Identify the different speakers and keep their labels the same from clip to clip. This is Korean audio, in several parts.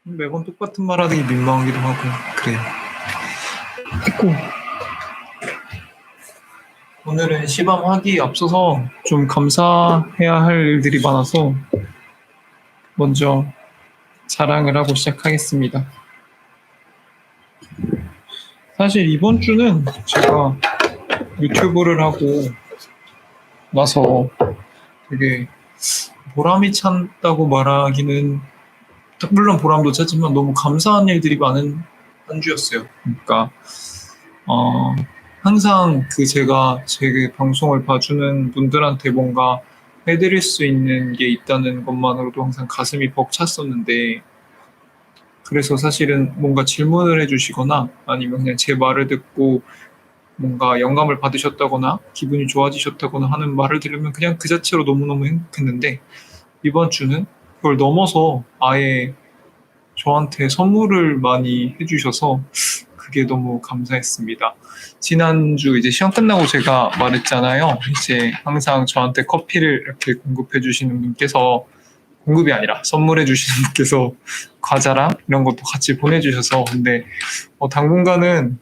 Speaker 1: 매번 똑같은 말 하는 게 민망하기도 하고 그래요. 됐고 오늘은 시범하기에 앞서서 좀 감사해야 할 일들이 많아서 먼저 자랑을 하고 시작하겠습니다. 사실 이번 주는 제가 유튜브를 하고 나서 되게 보람이 찬다고 말하기는, 물론 보람도 차지만 너무 감사한 일들이 많은 한 주였어요. 그러니까 항상 제가 제 방송을 봐주는 분들한테 뭔가 해드릴 수 있는 게 있다는 것만으로도 항상 가슴이 벅찼었는데, 그래서 사실은 뭔가 질문을 해주시거나 아니면 그냥 제 말을 듣고 뭔가 영감을 받으셨다거나 기분이 좋아지셨다거나 하는 말을 들으면 그냥 그 자체로 너무너무 행복했는데, 이번 주는 그걸 넘어서 아예 저한테 선물을 많이 해주셔서 그게 너무 감사했습니다. 지난주 이제 시험 끝나고 제가 말했잖아요. 이제 항상 저한테 커피를 이렇게 공급해 주시는 분께서, 공급이 아니라 선물해 주시는 분께서 과자랑 이런 것도 같이 보내주셔서, 근데 당분간은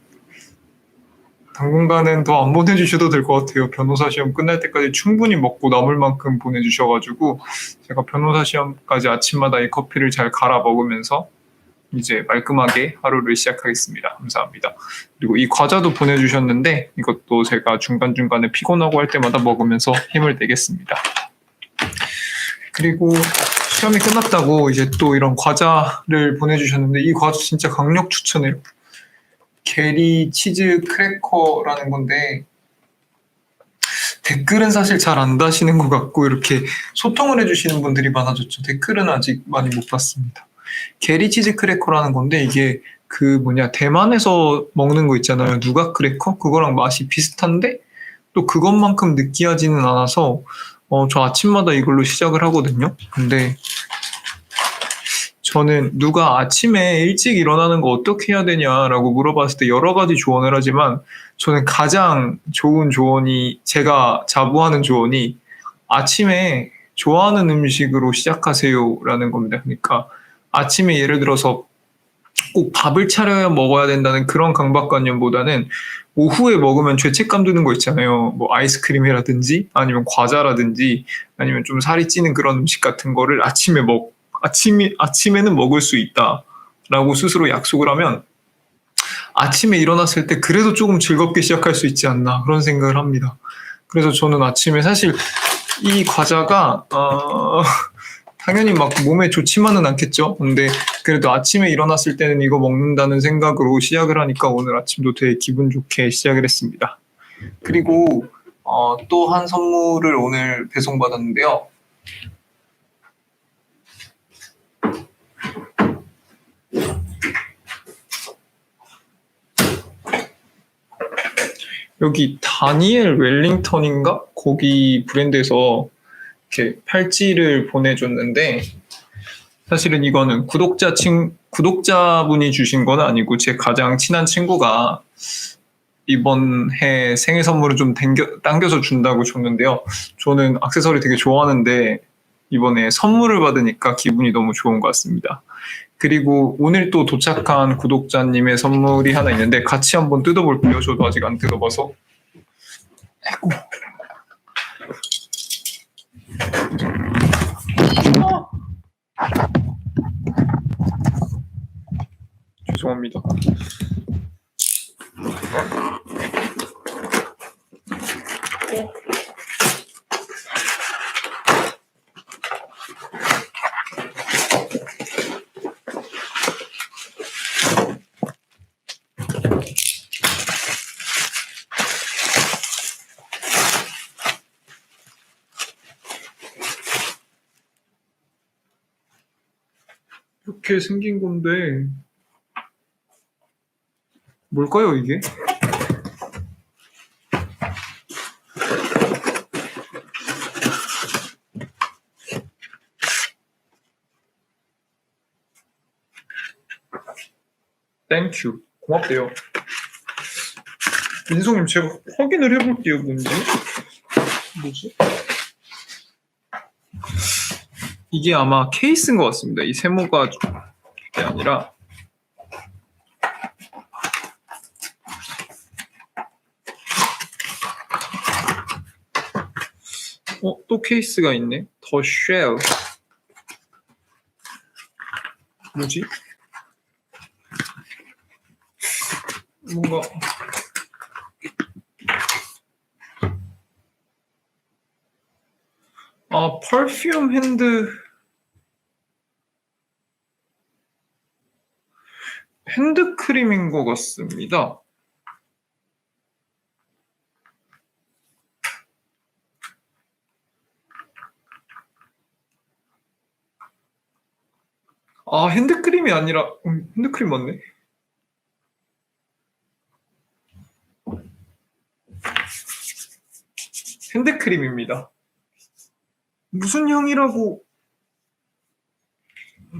Speaker 1: 더 안 보내주셔도 될 것 같아요. 변호사 시험 끝날 때까지 충분히 먹고 남을 만큼 보내주셔가지고 제가 변호사 시험까지 아침마다 이 커피를 잘 갈아 먹으면서 이제 말끔하게 하루를 시작하겠습니다. 감사합니다. 그리고 이 과자도 보내주셨는데 이것도 제가 중간중간에 피곤하고 할 때마다 먹으면서 힘을 내겠습니다. 그리고 시험이 끝났다고 이제 또 이런 과자를 보내주셨는데, 이 과자 진짜 강력 추천해요. 게리 치즈 크래커라는 건데, 댓글은 사실 잘 안 다시는 것 같고 이렇게 소통을 해주시는 분들이 많아졌죠. 댓글은 아직 많이 못 봤습니다. 게리 치즈 크래커라는 건데, 이게 대만에서 먹는 거 있잖아요. 누각 크래커? 그거랑 맛이 비슷한데 또 그것만큼 느끼하지는 않아서 저 아침마다 이걸로 시작을 하거든요. 근데 저는 누가 아침에 일찍 일어나는 거 어떻게 해야 되냐라고 물어봤을 때 여러 가지 조언을 하지만, 저는 가장 좋은 조언이, 제가 자부하는 조언이 아침에 좋아하는 음식으로 시작하세요라는 겁니다. 그러니까 아침에 예를 들어서 꼭 밥을 차려야 먹어야 된다는 그런 강박관념보다는 오후에 먹으면 죄책감 드는 거 있잖아요. 뭐 아이스크림이라든지 아니면 과자라든지 아니면 좀 살이 찌는 그런 음식 같은 거를 아침에는 먹을 수 있다라고 스스로 약속을 하면 아침에 일어났을 때 그래도 조금 즐겁게 시작할 수 있지 않나, 그런 생각을 합니다. 그래서 저는 아침에 사실 이 과자가 당연히 막 몸에 좋지만은 않겠죠. 근데 그래도 아침에 일어났을 때는 이거 먹는다는 생각으로 시작을 하니까 오늘 아침도 되게 기분 좋게 시작을 했습니다. 그리고 또 한 선물을 오늘 배송받았는데요. 여기 다니엘 웰링턴인가? 거기 브랜드에서 이렇게 팔찌를 보내줬는데, 사실은 이거는 구독자분이 주신 건 아니고 제 가장 친한 친구가 이번 해 생일 선물을 좀 당겨서 준다고 줬는데요. 저는 액세서리 되게 좋아하는데 이번에 선물을 받으니까 기분이 너무 좋은 것 같습니다. 그리고 오늘 또 도착한 구독자님의 선물이 하나 있는데 같이 한번 뜯어볼게요. 저도 아직 안 뜯어봐서. 아이고. 죄송합니다. 이렇게 생긴 건데 뭘까요, 이게? 땡큐. 고맙대요. 민성님, 제가 확인을 해볼게요, 뭔지. 뭐지? 이게 아마 케이스인 것 같습니다. 이 세모가 게 아니라 또 케이스가 있네. 더 쉘. 뭐지? 뭔가 퍼퓸 핸드크림인 것 같습니다. 핸드크림이 아니라 핸드크림 맞네. 핸드크림입니다. 무슨 향이라고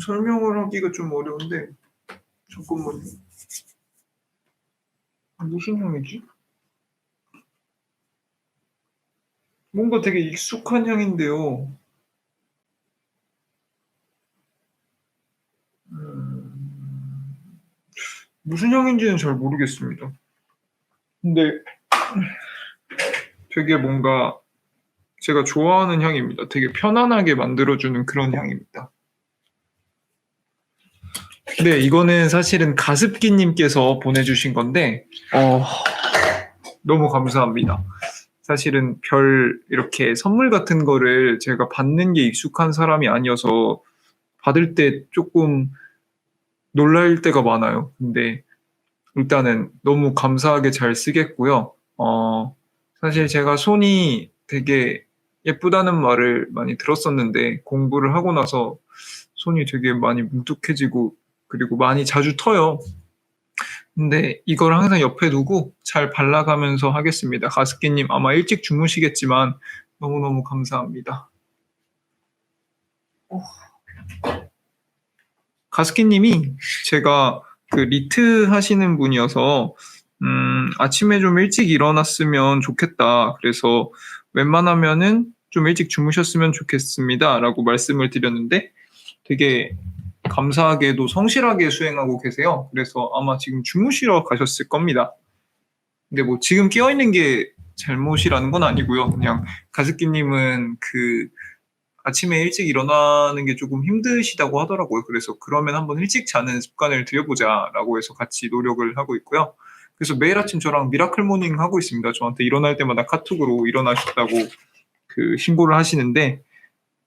Speaker 1: 설명을 하기가 좀 어려운데 잠깐만요. 무슨 향이지? 뭔가 되게 익숙한 향인데요. 무슨 향인지는 잘 모르겠습니다. 근데 되게 뭔가 제가 좋아하는 향입니다. 되게 편안하게 만들어주는 그런 향입니다. 네, 이거는 사실은 가습기님께서 보내주신 건데, 너무 감사합니다. 사실은 이렇게 선물 같은 거를 제가 받는 게 익숙한 사람이 아니어서 받을 때 조금 놀랄 때가 많아요. 근데 일단은 너무 감사하게 잘 쓰겠고요. 사실 제가 손이 되게 예쁘다는 말을 많이 들었었는데 공부를 하고 나서 손이 되게 많이 뭉툭해지고 그리고 많이 자주 터요. 근데 이걸 항상 옆에 두고 잘 발라가면서 하겠습니다. 가습기님 아마 일찍 주무시겠지만 너무너무 감사합니다. 가습기님이 제가 그 리트 하시는 분이어서 아침에 좀 일찍 일어났으면 좋겠다. 그래서 웬만하면은 좀 일찍 주무셨으면 좋겠습니다. 라고 말씀을 드렸는데 되게 감사하게도 성실하게 수행하고 계세요. 그래서 아마 지금 주무시러 가셨을 겁니다. 근데 뭐 지금 깨어있는 게 잘못이라는 건 아니고요. 그냥 가습기님은 그 아침에 일찍 일어나는 게 조금 힘드시다고 하더라고요. 그래서 그러면 한번 일찍 자는 습관을 들여보자라고 해서 같이 노력을 하고 있고요. 그래서 매일 아침 저랑 미라클 모닝 하고 있습니다. 저한테 일어날 때마다 카톡으로 일어나셨다고 그 신고를 하시는데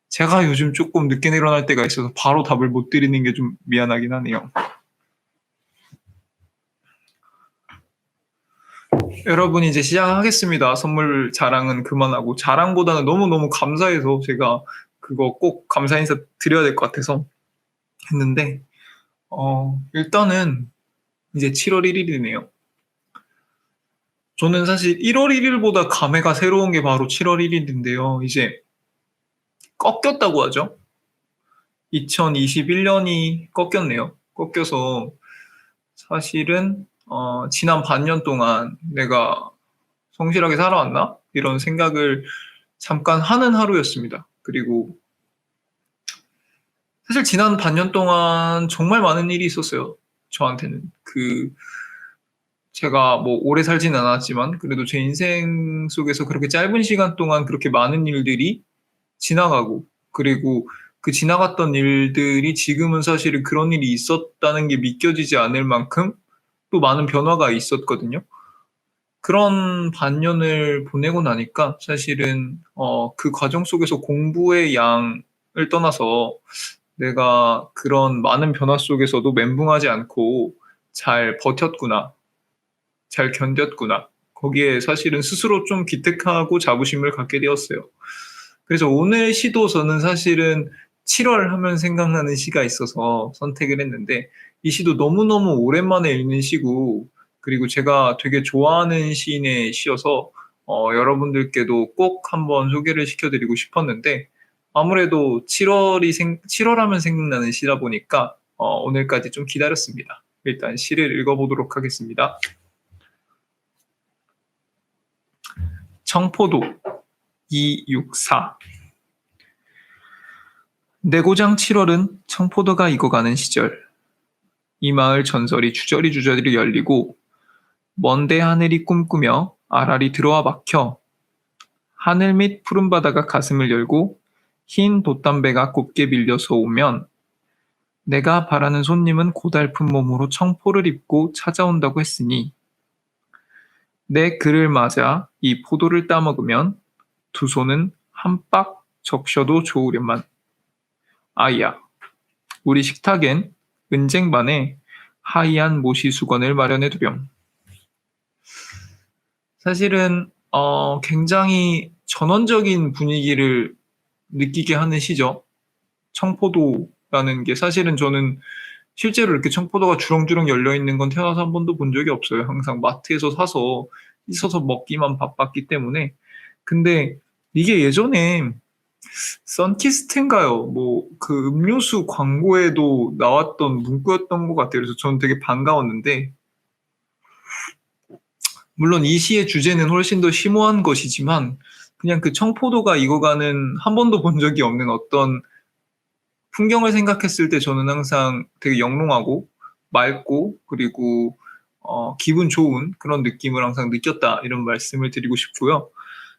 Speaker 1: 제가 요즘 조금 늦게 일어날 때가 있어서 바로 답을 못 드리는 게 좀 미안하긴 하네요. 여러분 이제 시작하겠습니다. 선물 자랑은 그만하고 자랑보다는 너무너무 감사해서 제가 그거 꼭 감사 인사 드려야 될 것 같아서 했는데 일단은 이제 7월 1일이네요. 저는 사실 1월 1일보다 감회가 새로운 게 바로 7월 1일인데요. 이제 꺾였다고 하죠. 2021년이 꺾였네요. 꺾여서 사실은 지난 반년 동안 내가 성실하게 살아왔나? 이런 생각을 잠깐 하는 하루였습니다. 그리고 사실 지난 반년 동안 정말 많은 일이 있었어요. 저한테는. 제가 뭐 오래 살진 않았지만 그래도 제 인생 속에서 그렇게 짧은 시간 동안 그렇게 많은 일들이 지나가고 그리고 그 지나갔던 일들이 지금은 사실은 그런 일이 있었다는 게 믿겨지지 않을 만큼 또 많은 변화가 있었거든요. 그런 반년을 보내고 나니까 사실은 그 과정 속에서 공부의 양을 떠나서 내가 그런 많은 변화 속에서도 멘붕하지 않고 잘 버텼구나. 잘 견뎠구나. 거기에 사실은 스스로 좀 기특하고 자부심을 갖게 되었어요. 그래서 오늘 시도 저는 사실은 7월 하면 생각나는 시가 있어서 선택을 했는데 이 시도 너무너무 오랜만에 읽는 시고 그리고 제가 되게 좋아하는 시인의 시여서 여러분들께도 꼭 한번 소개를 시켜드리고 싶었는데 아무래도 7월 하면 생각나는 시다 보니까 오늘까지 좀 기다렸습니다. 일단 시를 읽어보도록 하겠습니다. 청포도 264. 내고장 7월은 청포도가 익어가는 시절. 이 마을 전설이 주저리 열리고 먼데 하늘이 꿈꾸며 알알이 들어와 막혀 하늘 및 푸른 바다가 가슴을 열고 흰 돛담배가 곱게 밀려서 오면 내가 바라는 손님은 고달픈 몸으로 청포를 입고 찾아온다고 했으니 내 그를 맞아 이 포도를 따먹으면 두 손은 한 빡 적셔도 좋으련만. 아이야, 우리 식탁엔 은쟁반에 하얀 모시 수건을 마련해 두렴. 사실은 굉장히 전원적인 분위기를 느끼게 하는 시죠. 청포도라는 게 사실은 저는 실제로 이렇게 청포도가 주렁주렁 열려 있는 건 태어나서 한 번도 본 적이 없어요. 항상 마트에서 사서 씻어서 먹기만 바빴기 때문에. 근데 이게 예전에 선키스트인가요? 뭐 그 음료수 광고에도 나왔던 문구였던 것 같아요. 그래서 저는 되게 반가웠는데 물론 이 시의 주제는 훨씬 더 심오한 것이지만 그냥 그 청포도가 익어가는 한 번도 본 적이 없는 어떤 풍경을 생각했을 때 저는 항상 되게 영롱하고 맑고 그리고 기분 좋은 그런 느낌을 항상 느꼈다 이런 말씀을 드리고 싶고요.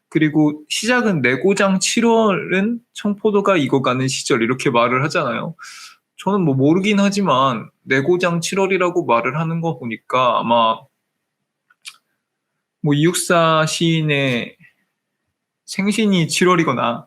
Speaker 1: 그리고 시작은 내고장 7월은 청포도가 익어가는 시절 이렇게 말을 하잖아요. 저는 뭐 모르긴 하지만 내고장 7월이라고 말을 하는 거 보니까 아마 뭐 이육사 시인의 생신이 7월이거나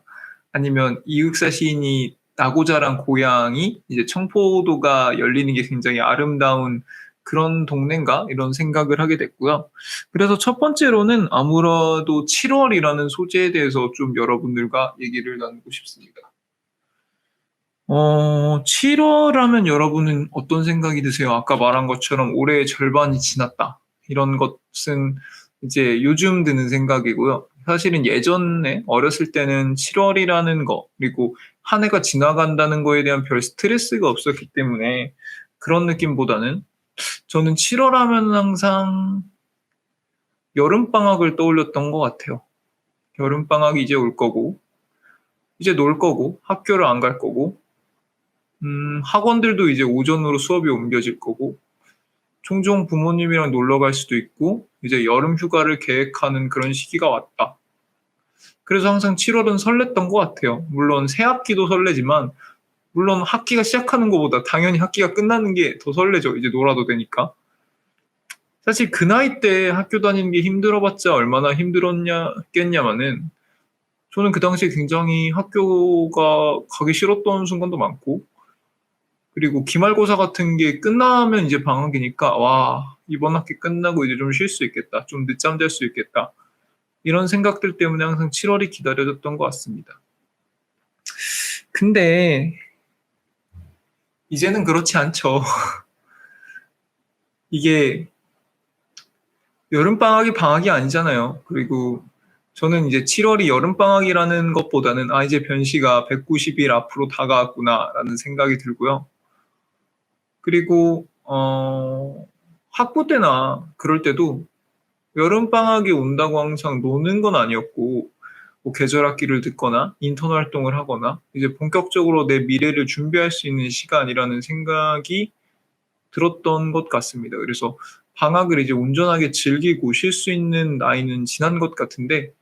Speaker 1: 아니면 이육사 시인이 나고 자란 고향이 이제 청포도가 열리는 게 굉장히 아름다운 그런 동네인가 이런 생각을 하게 됐고요. 그래서 첫 번째로는 아무래도 7월이라는 소재에 대해서 좀 여러분들과 얘기를 나누고 싶습니다. 7월 하면 여러분은 어떤 생각이 드세요? 아까 말한 것처럼 올해의 절반이 지났다. 이런 것은 이제 요즘 드는 생각이고요. 사실은 예전에 어렸을 때는 7월이라는 거, 그리고 한 해가 지나간다는 거에 대한 별 스트레스가 없었기 때문에 그런 느낌보다는 저는 7월 하면 항상 여름방학을 떠올렸던 것 같아요. 여름방학이 이제 올 거고, 이제 놀 거고, 학교를 안 갈 거고, 학원들도 이제 오전으로 수업이 옮겨질 거고, 종종 부모님이랑 놀러 갈 수도 있고, 이제 여름 휴가를 계획하는 그런 시기가 왔다. 그래서 항상 7월은 설렜던 것 같아요. 물론 새 학기도 설레지만, 물론 학기가 시작하는 것보다 당연히 학기가 끝나는 게 더 설레죠. 이제 놀아도 되니까. 사실 그 나이 때 학교 다니는 게 힘들어봤자 얼마나 힘들었겠냐마는 저는 그 당시에 굉장히 학교가 가기 싫었던 순간도 많고 그리고 기말고사 같은 게 끝나면 이제 방학이니까 와 이번 학기 끝나고 이제 좀 쉴 수 있겠다. 좀 늦잠 잘 수 있겠다. 이런 생각들 때문에 항상 7월이 기다려졌던 것 같습니다. 근데 이제는 그렇지 않죠. 이게 여름방학이 방학이 아니잖아요. 그리고 저는 이제 7월이 여름방학이라는 것보다는 아, 이제 변시가 190일 앞으로 다가왔구나라는 생각이 들고요. 그리고, 학부 때나 그럴 때도 여름방학이 온다고 항상 노는 건 아니었고, 뭐 계절학기를 듣거나 인턴 활동을 하거나 이제 본격적으로 내 미래를 준비할 수 있는 시간이라는 생각이 들었던 것 같습니다. 그래서 방학을 이제 온전하게 즐기고 쉴 수 있는 나이는 지난 것 같은데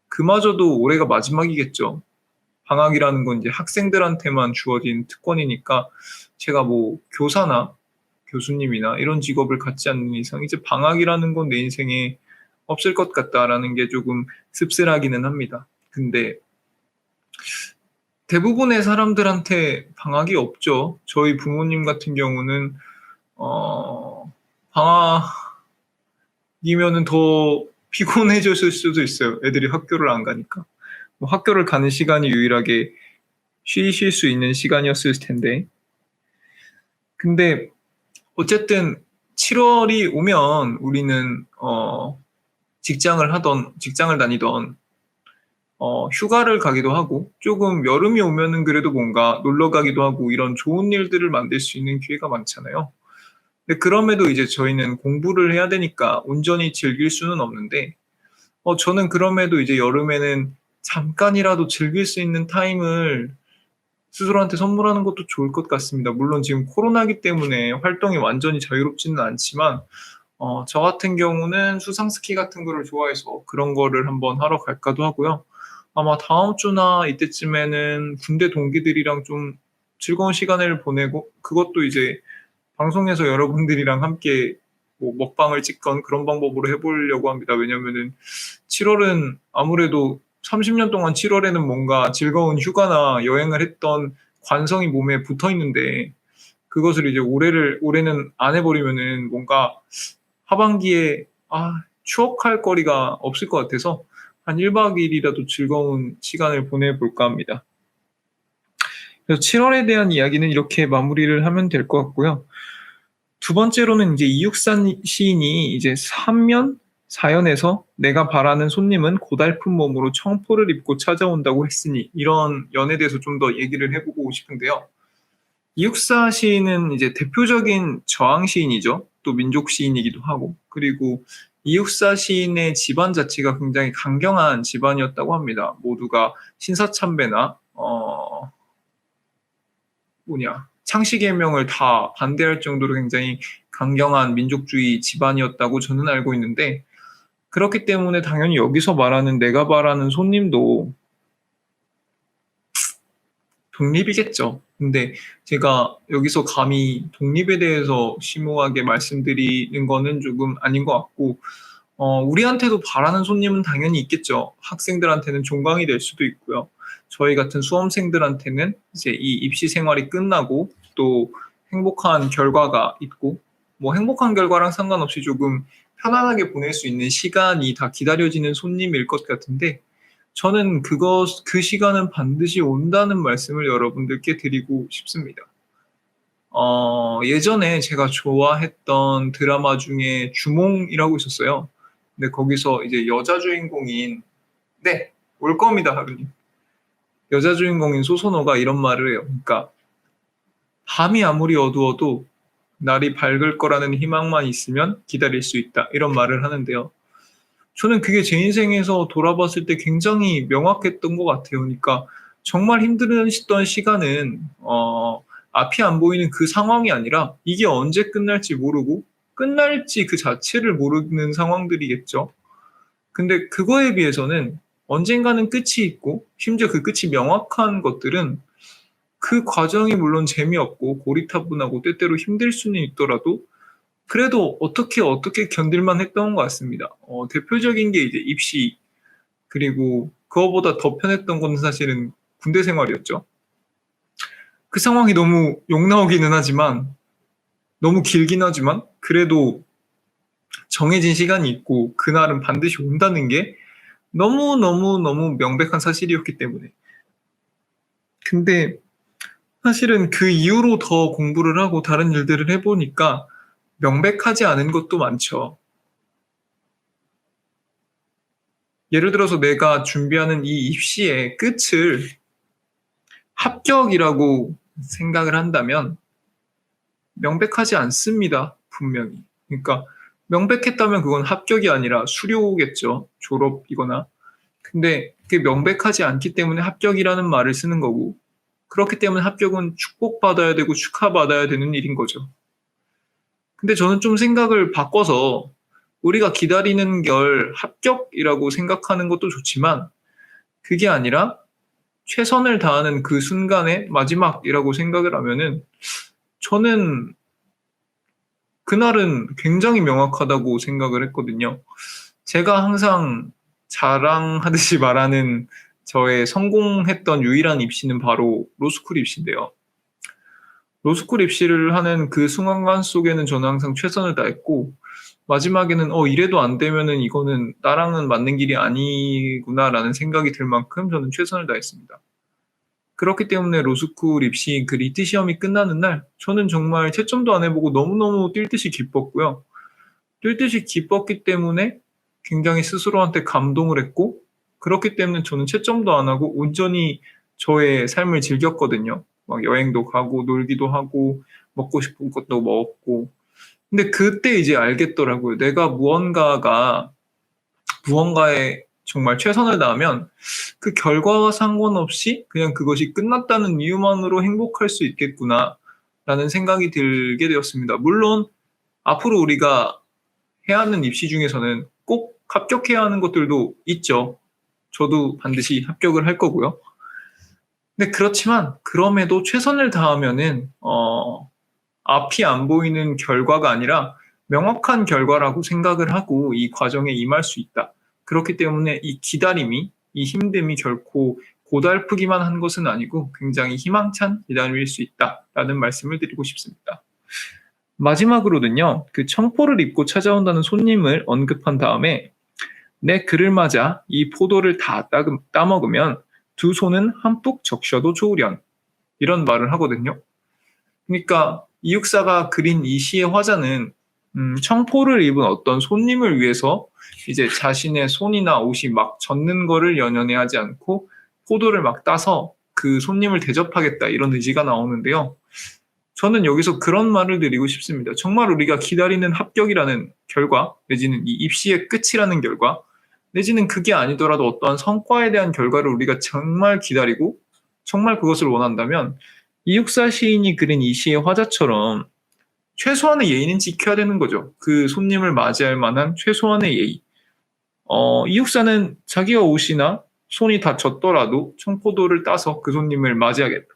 Speaker 1: 그마저도 올해가 마지막이겠죠. 방학이라는 건 이제 학생들한테만 주어진 특권이니까 제가 뭐 교사나 교수님이나 이런 직업을 갖지 않는 이상 이제 방학이라는 건 내 인생에 없을 것 같다라는 게 조금 씁쓸하기는 합니다. 근데 대부분의 사람들한테 방학이 없죠. 저희 부모님 같은 경우는 방학이면은 더 피곤해졌을 수도 있어요. 애들이 학교를 안 가니까. 뭐 학교를 가는 시간이 유일하게 쉬실 수 있는 시간이었을 텐데. 근데 어쨌든 7월이 오면 우리는 직장을 다니던 휴가를 가기도 하고 조금 여름이 오면은 그래도 뭔가 놀러 가기도 하고 이런 좋은 일들을 만들 수 있는 기회가 많잖아요. 근데 그럼에도 이제 저희는 공부를 해야 되니까 온전히 즐길 수는 없는데 저는 그럼에도 이제 여름에는 잠깐이라도 즐길 수 있는 타임을 스스로한테 선물하는 것도 좋을 것 같습니다. 물론 지금 코로나기 때문에 활동이 완전히 자유롭지는 않지만 저 같은 경우는 수상 스키 같은 거를 좋아해서 그런 거를 한번 하러 갈까도 하고요. 아마 다음 주나 이때쯤에는 군대 동기들이랑 좀 즐거운 시간을 보내고 그것도 이제 방송에서 여러분들이랑 함께 뭐 먹방을 찍건 그런 방법으로 해보려고 합니다. 왜냐면은 7월은 아무래도 30년 동안 7월에는 뭔가 즐거운 휴가나 여행을 했던 관성이 몸에 붙어 있는데 그것을 이제 올해는 안 해버리면은 뭔가 하반기에 추억할 거리가 없을 것 같아서 한 1박 2일이라도 즐거운 시간을 보내볼까 합니다. 그래서 7월에 대한 이야기는 이렇게 마무리를 하면 될 것 같고요. 두 번째로는 이제 이육산 시인이 이제 3년, 4연에서 내가 바라는 손님은 고달픈 몸으로 청포를 입고 찾아온다고 했으니 이런 연에 대해서 좀 더 얘기를 해보고 싶은데요. 이육사 시인은 이제 대표적인 저항 시인이죠. 또 민족 시인이기도 하고 그리고 이육사 시인의 집안 자체가 굉장히 강경한 집안이었다고 합니다. 모두가 신사참배나 창씨개명을 다 반대할 정도로 굉장히 강경한 민족주의 집안이었다고 저는 알고 있는데 그렇기 때문에 당연히 여기서 말하는 내가 바라는 손님도 독립이겠죠. 근데 제가 여기서 감히 독립에 대해서 심오하게 말씀드리는 거는 조금 아닌 것 같고 우리한테도 바라는 손님은 당연히 있겠죠. 학생들한테는 종강이 될 수도 있고요. 저희 같은 수험생들한테는 이제 이 입시 생활이 끝나고 또 행복한 결과가 있고 뭐 행복한 결과랑 상관없이 조금 편안하게 보낼 수 있는 시간이 다 기다려지는 손님일 것 같은데 저는 그 시간은 반드시 온다는 말씀을 여러분들께 드리고 싶습니다. 예전에 제가 좋아했던 드라마 중에 주몽이라고 있었어요. 근데 거기서 이제 여자 주인공인, 네, 올 겁니다, 하루님. 여자 주인공인 소선호가 이런 말을 해요. 그러니까, 밤이 아무리 어두워도 날이 밝을 거라는 희망만 있으면 기다릴 수 있다. 이런 말을 하는데요. 저는 그게 제 인생에서 돌아봤을 때 굉장히 명확했던 것 같아요. 그러니까 정말 힘들었던 시간은 앞이 안 보이는 그 상황이 아니라 이게 언제 끝날지 모르고 끝날지 그 자체를 모르는 상황들이겠죠. 근데 그거에 비해서는 언젠가는 끝이 있고 심지어 그 끝이 명확한 것들은 그 과정이 물론 재미없고 고리타분하고 때때로 힘들 수는 있더라도 그래도 어떻게 견딜만 했던 것 같습니다. 대표적인 게 이제 입시, 그리고 그거보다 더 편했던 건 사실은 군대 생활이었죠. 그 상황이 너무 욕 나오기는 하지만, 너무 길긴 하지만, 그래도 정해진 시간이 있고, 그날은 반드시 온다는 게 너무 명백한 사실이었기 때문에. 근데 사실은 그 이후로 더 공부를 하고 다른 일들을 해보니까 명백하지 않은 것도 많죠. 예를 들어서 내가 준비하는 이 입시의 끝을 합격이라고 생각을 한다면 명백하지 않습니다. 분명히. 그러니까 명백했다면 그건 합격이 아니라 수료겠죠. 졸업이거나. 근데 그게 명백하지 않기 때문에 합격이라는 말을 쓰는 거고 그렇기 때문에 합격은 축복받아야 되고 축하받아야 되는 일인 거죠. 근데 저는 좀 생각을 바꿔서 우리가 기다리는 걸 합격이라고 생각하는 것도 좋지만 그게 아니라 최선을 다하는 그 순간의 마지막이라고 생각을 하면은 저는 그날은 굉장히 명확하다고 생각을 했거든요. 제가 항상 자랑하듯이 말하는 저의 성공했던 유일한 입시는 바로 로스쿨 입시인데요. 로스쿨 입시를 하는 그 순간 속에는 저는 항상 최선을 다했고 마지막에는 이래도 안 되면은 이거는 나랑은 맞는 길이 아니구나라는 생각이 들 만큼 저는 최선을 다했습니다. 그렇기 때문에 로스쿨 입시 그 리트 시험이 끝나는 날 저는 정말 채점도 안 해보고 너무너무 뛸 듯이 기뻤고요. 뛸 듯이 기뻤기 때문에 굉장히 스스로한테 감동을 했고 그렇기 때문에 저는 채점도 안 하고 온전히 저의 삶을 즐겼거든요. 막 여행도 가고 놀기도 하고 먹고 싶은 것도 먹었고 근데 그때 이제 알겠더라고요. 내가 무언가에 정말 최선을 다하면 그 결과와 상관없이 그냥 그것이 끝났다는 이유만으로 행복할 수 있겠구나라는 생각이 들게 되었습니다. 물론 앞으로 우리가 해야 하는 입시 중에서는 꼭 합격해야 하는 것들도 있죠. 저도 반드시 합격을 할 거고요. 근데 그렇지만 그럼에도 최선을 다하면은 앞이 안 보이는 결과가 아니라 명확한 결과라고 생각을 하고 이 과정에 임할 수 있다. 그렇기 때문에 이 기다림이, 이 힘듦이 결코 고달프기만 한 것은 아니고 굉장히 희망찬 기다림일 수 있다라는 말씀을 드리고 싶습니다. 마지막으로는요, 그 청포를 입고 찾아온다는 손님을 언급한 다음에 내 그를 맞아 이 포도를 다 따먹으면 두 손은 한뿍 적셔도 좋으련. 이런 말을 하거든요. 그러니까 이육사가 그린 이 시의 화자는 청포를 입은 어떤 손님을 위해서 이제 자신의 손이나 옷이 막 젖는 거를 연연해 하지 않고 포도를 막 따서 그 손님을 대접하겠다 이런 의지가 나오는데요. 저는 여기서 그런 말을 드리고 싶습니다. 정말 우리가 기다리는 합격이라는 결과, 내지는 이 입시의 끝이라는 결과, 내지는 그게 아니더라도 어떠한 성과에 대한 결과를 우리가 정말 기다리고 정말 그것을 원한다면 이육사 시인이 그린 이 시의 화자처럼 최소한의 예의는 지켜야 되는 거죠. 그 손님을 맞이할 만한 최소한의 예의. 이육사는 자기가 옷이나 손이 다 젖더라도 청포도를 따서 그 손님을 맞이하겠다.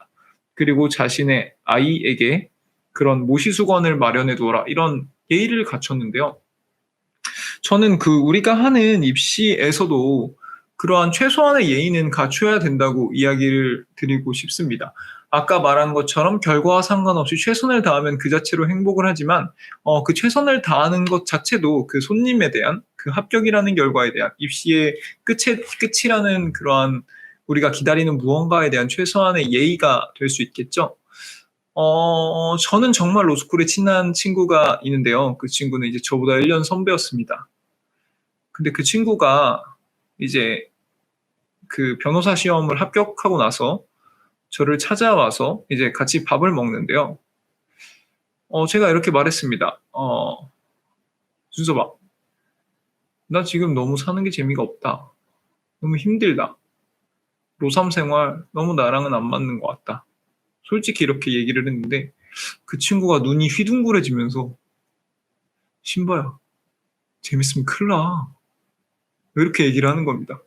Speaker 1: 그리고 자신의 아이에게 그런 모시수건을 마련해 두어라. 이런 예의를 갖췄는데요. 저는 그 우리가 하는 입시에서도 그러한 최소한의 예의는 갖춰야 된다고 이야기를 드리고 싶습니다. 아까 말한 것처럼 결과와 상관없이 최선을 다하면 그 자체로 행복을 하지만 그 최선을 다하는 것 자체도 그 손님에 대한 그 합격이라는 결과에 대한 입시의 끝이라는 그러한 우리가 기다리는 무언가에 대한 최소한의 예의가 될 수 있겠죠. 저는 정말 로스쿨에 친한 친구가 있는데요. 그 친구는 이제 저보다 1년 선배였습니다. 근데 그 친구가 이제 그 변호사 시험을 합격하고 나서 저를 찾아와서 이제 같이 밥을 먹는데요. 제가 이렇게 말했습니다. 준서봐, 나 지금 너무 사는 게 재미가 없다. 너무 힘들다. 로3 생활 너무 나랑은 안 맞는 것 같다. 솔직히 이렇게 얘기를 했는데 그 친구가 눈이 휘둥그레지면서 신바야, 재밌으면 큰일 나. 이렇게 얘기를 하는 겁니다.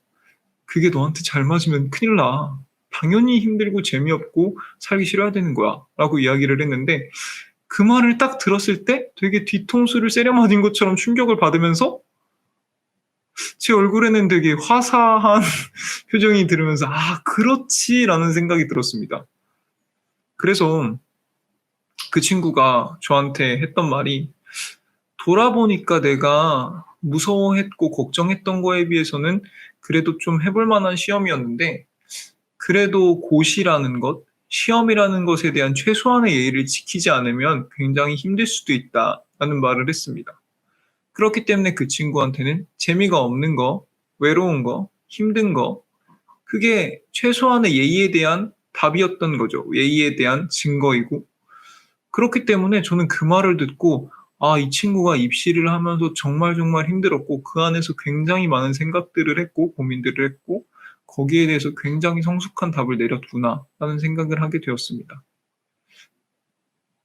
Speaker 1: 그게 너한테 잘 맞으면 큰일 나. 당연히 힘들고 재미없고 살기 싫어야 되는 거야. 라고 이야기를 했는데 그 말을 딱 들었을 때 되게 뒤통수를 세려 맞은 것처럼 충격을 받으면서 제 얼굴에는 되게 화사한 표정이 들으면서 그렇지 라는 생각이 들었습니다. 그래서 그 친구가 저한테 했던 말이 돌아보니까 내가 무서워했고 걱정했던 거에 비해서는 그래도 좀 해볼 만한 시험이었는데 그래도 고시라는 것, 시험이라는 것에 대한 최소한의 예의를 지키지 않으면 굉장히 힘들 수도 있다라는 말을 했습니다. 그렇기 때문에 그 친구한테는 재미가 없는 거, 외로운 거, 힘든 거, 그게 최소한의 예의에 대한 답이었던 거죠. 예의에 대한 증거이고. 그렇기 때문에 저는 그 말을 듣고 이 친구가 입시를 하면서 정말 정말 힘들었고 그 안에서 굉장히 많은 생각들을 했고 고민들을 했고 거기에 대해서 굉장히 성숙한 답을 내렸구나라는 생각을 하게 되었습니다.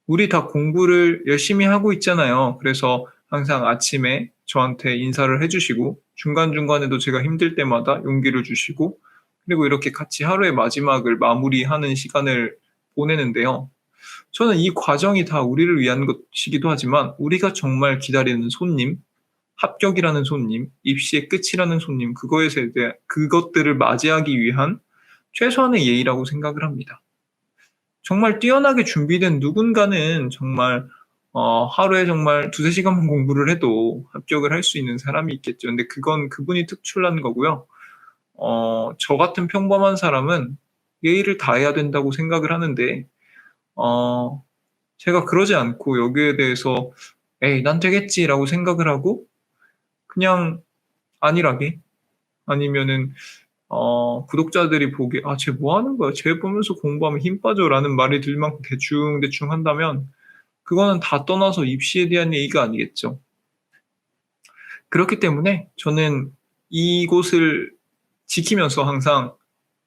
Speaker 1: 우리 다 공부를 열심히 하고 있잖아요. 그래서 항상 아침에 저한테 인사를 해주시고 중간중간에도 제가 힘들 때마다 용기를 주시고 그리고 이렇게 같이 하루의 마지막을 마무리하는 시간을 보내는데요. 저는 이 과정이 다 우리를 위한 것이기도 하지만 우리가 정말 기다리는 손님, 합격이라는 손님, 입시의 끝이라는 손님, 그것들을 맞이하기 위한 최소한의 예의라고 생각을 합니다. 정말 뛰어나게 준비된 누군가는 정말 하루에 정말 2~3시간만 공부를 해도 합격을 할 수 있는 사람이 있겠죠. 근데 그건 그분이 특출난 거고요. 저 같은 평범한 사람은 예의를 다해야 된다고 생각을 하는데 제가 그러지 않고 여기에 대해서 에이, 난 되겠지라고 생각을 하고 그냥 안일하게 아니면은 구독자들이 보기에 쟤 뭐 하는 거야? 쟤 보면서 공부하면 힘 빠져라는 말이 들 만큼 대충 한다면 그거는 다 떠나서 입시에 대한 예의가 아니겠죠. 그렇기 때문에 저는 이곳을 지키면서 항상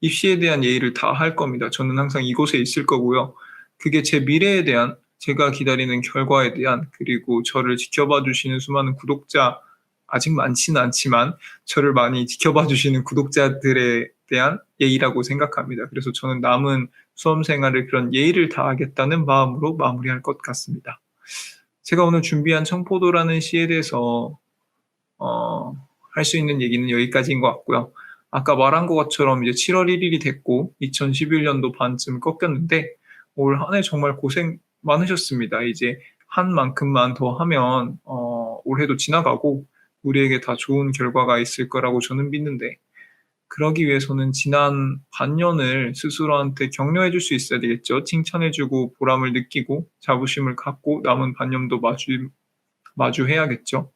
Speaker 1: 입시에 대한 예의를 다 할 겁니다. 저는 항상 이곳에 있을 거고요. 그게 제 미래에 대한, 제가 기다리는 결과에 대한, 그리고 저를 지켜봐 주시는 수많은 구독자, 아직 많지는 않지만 저를 많이 지켜봐 주시는 구독자들에 대한 예의라고 생각합니다. 그래서 저는 남은 수험 생활을 그런 예의를 다하겠다는 마음으로 마무리할 것 같습니다. 제가 오늘 준비한 청포도라는 시에 대해서 할 수 있는 얘기는 여기까지인 것 같고요. 아까 말한 것처럼 이제 7월 1일이 됐고 2011년도 반쯤 꺾였는데 올 한 해 정말 고생 많으셨습니다. 이제 한 만큼만 더 하면 올해도 지나가고 우리에게 다 좋은 결과가 있을 거라고 저는 믿는데, 그러기 위해서는 지난 반년을 스스로한테 격려해 줄 수 있어야 되겠죠. 칭찬해 주고 보람을 느끼고 자부심을 갖고 남은 반년도 마주해야겠죠.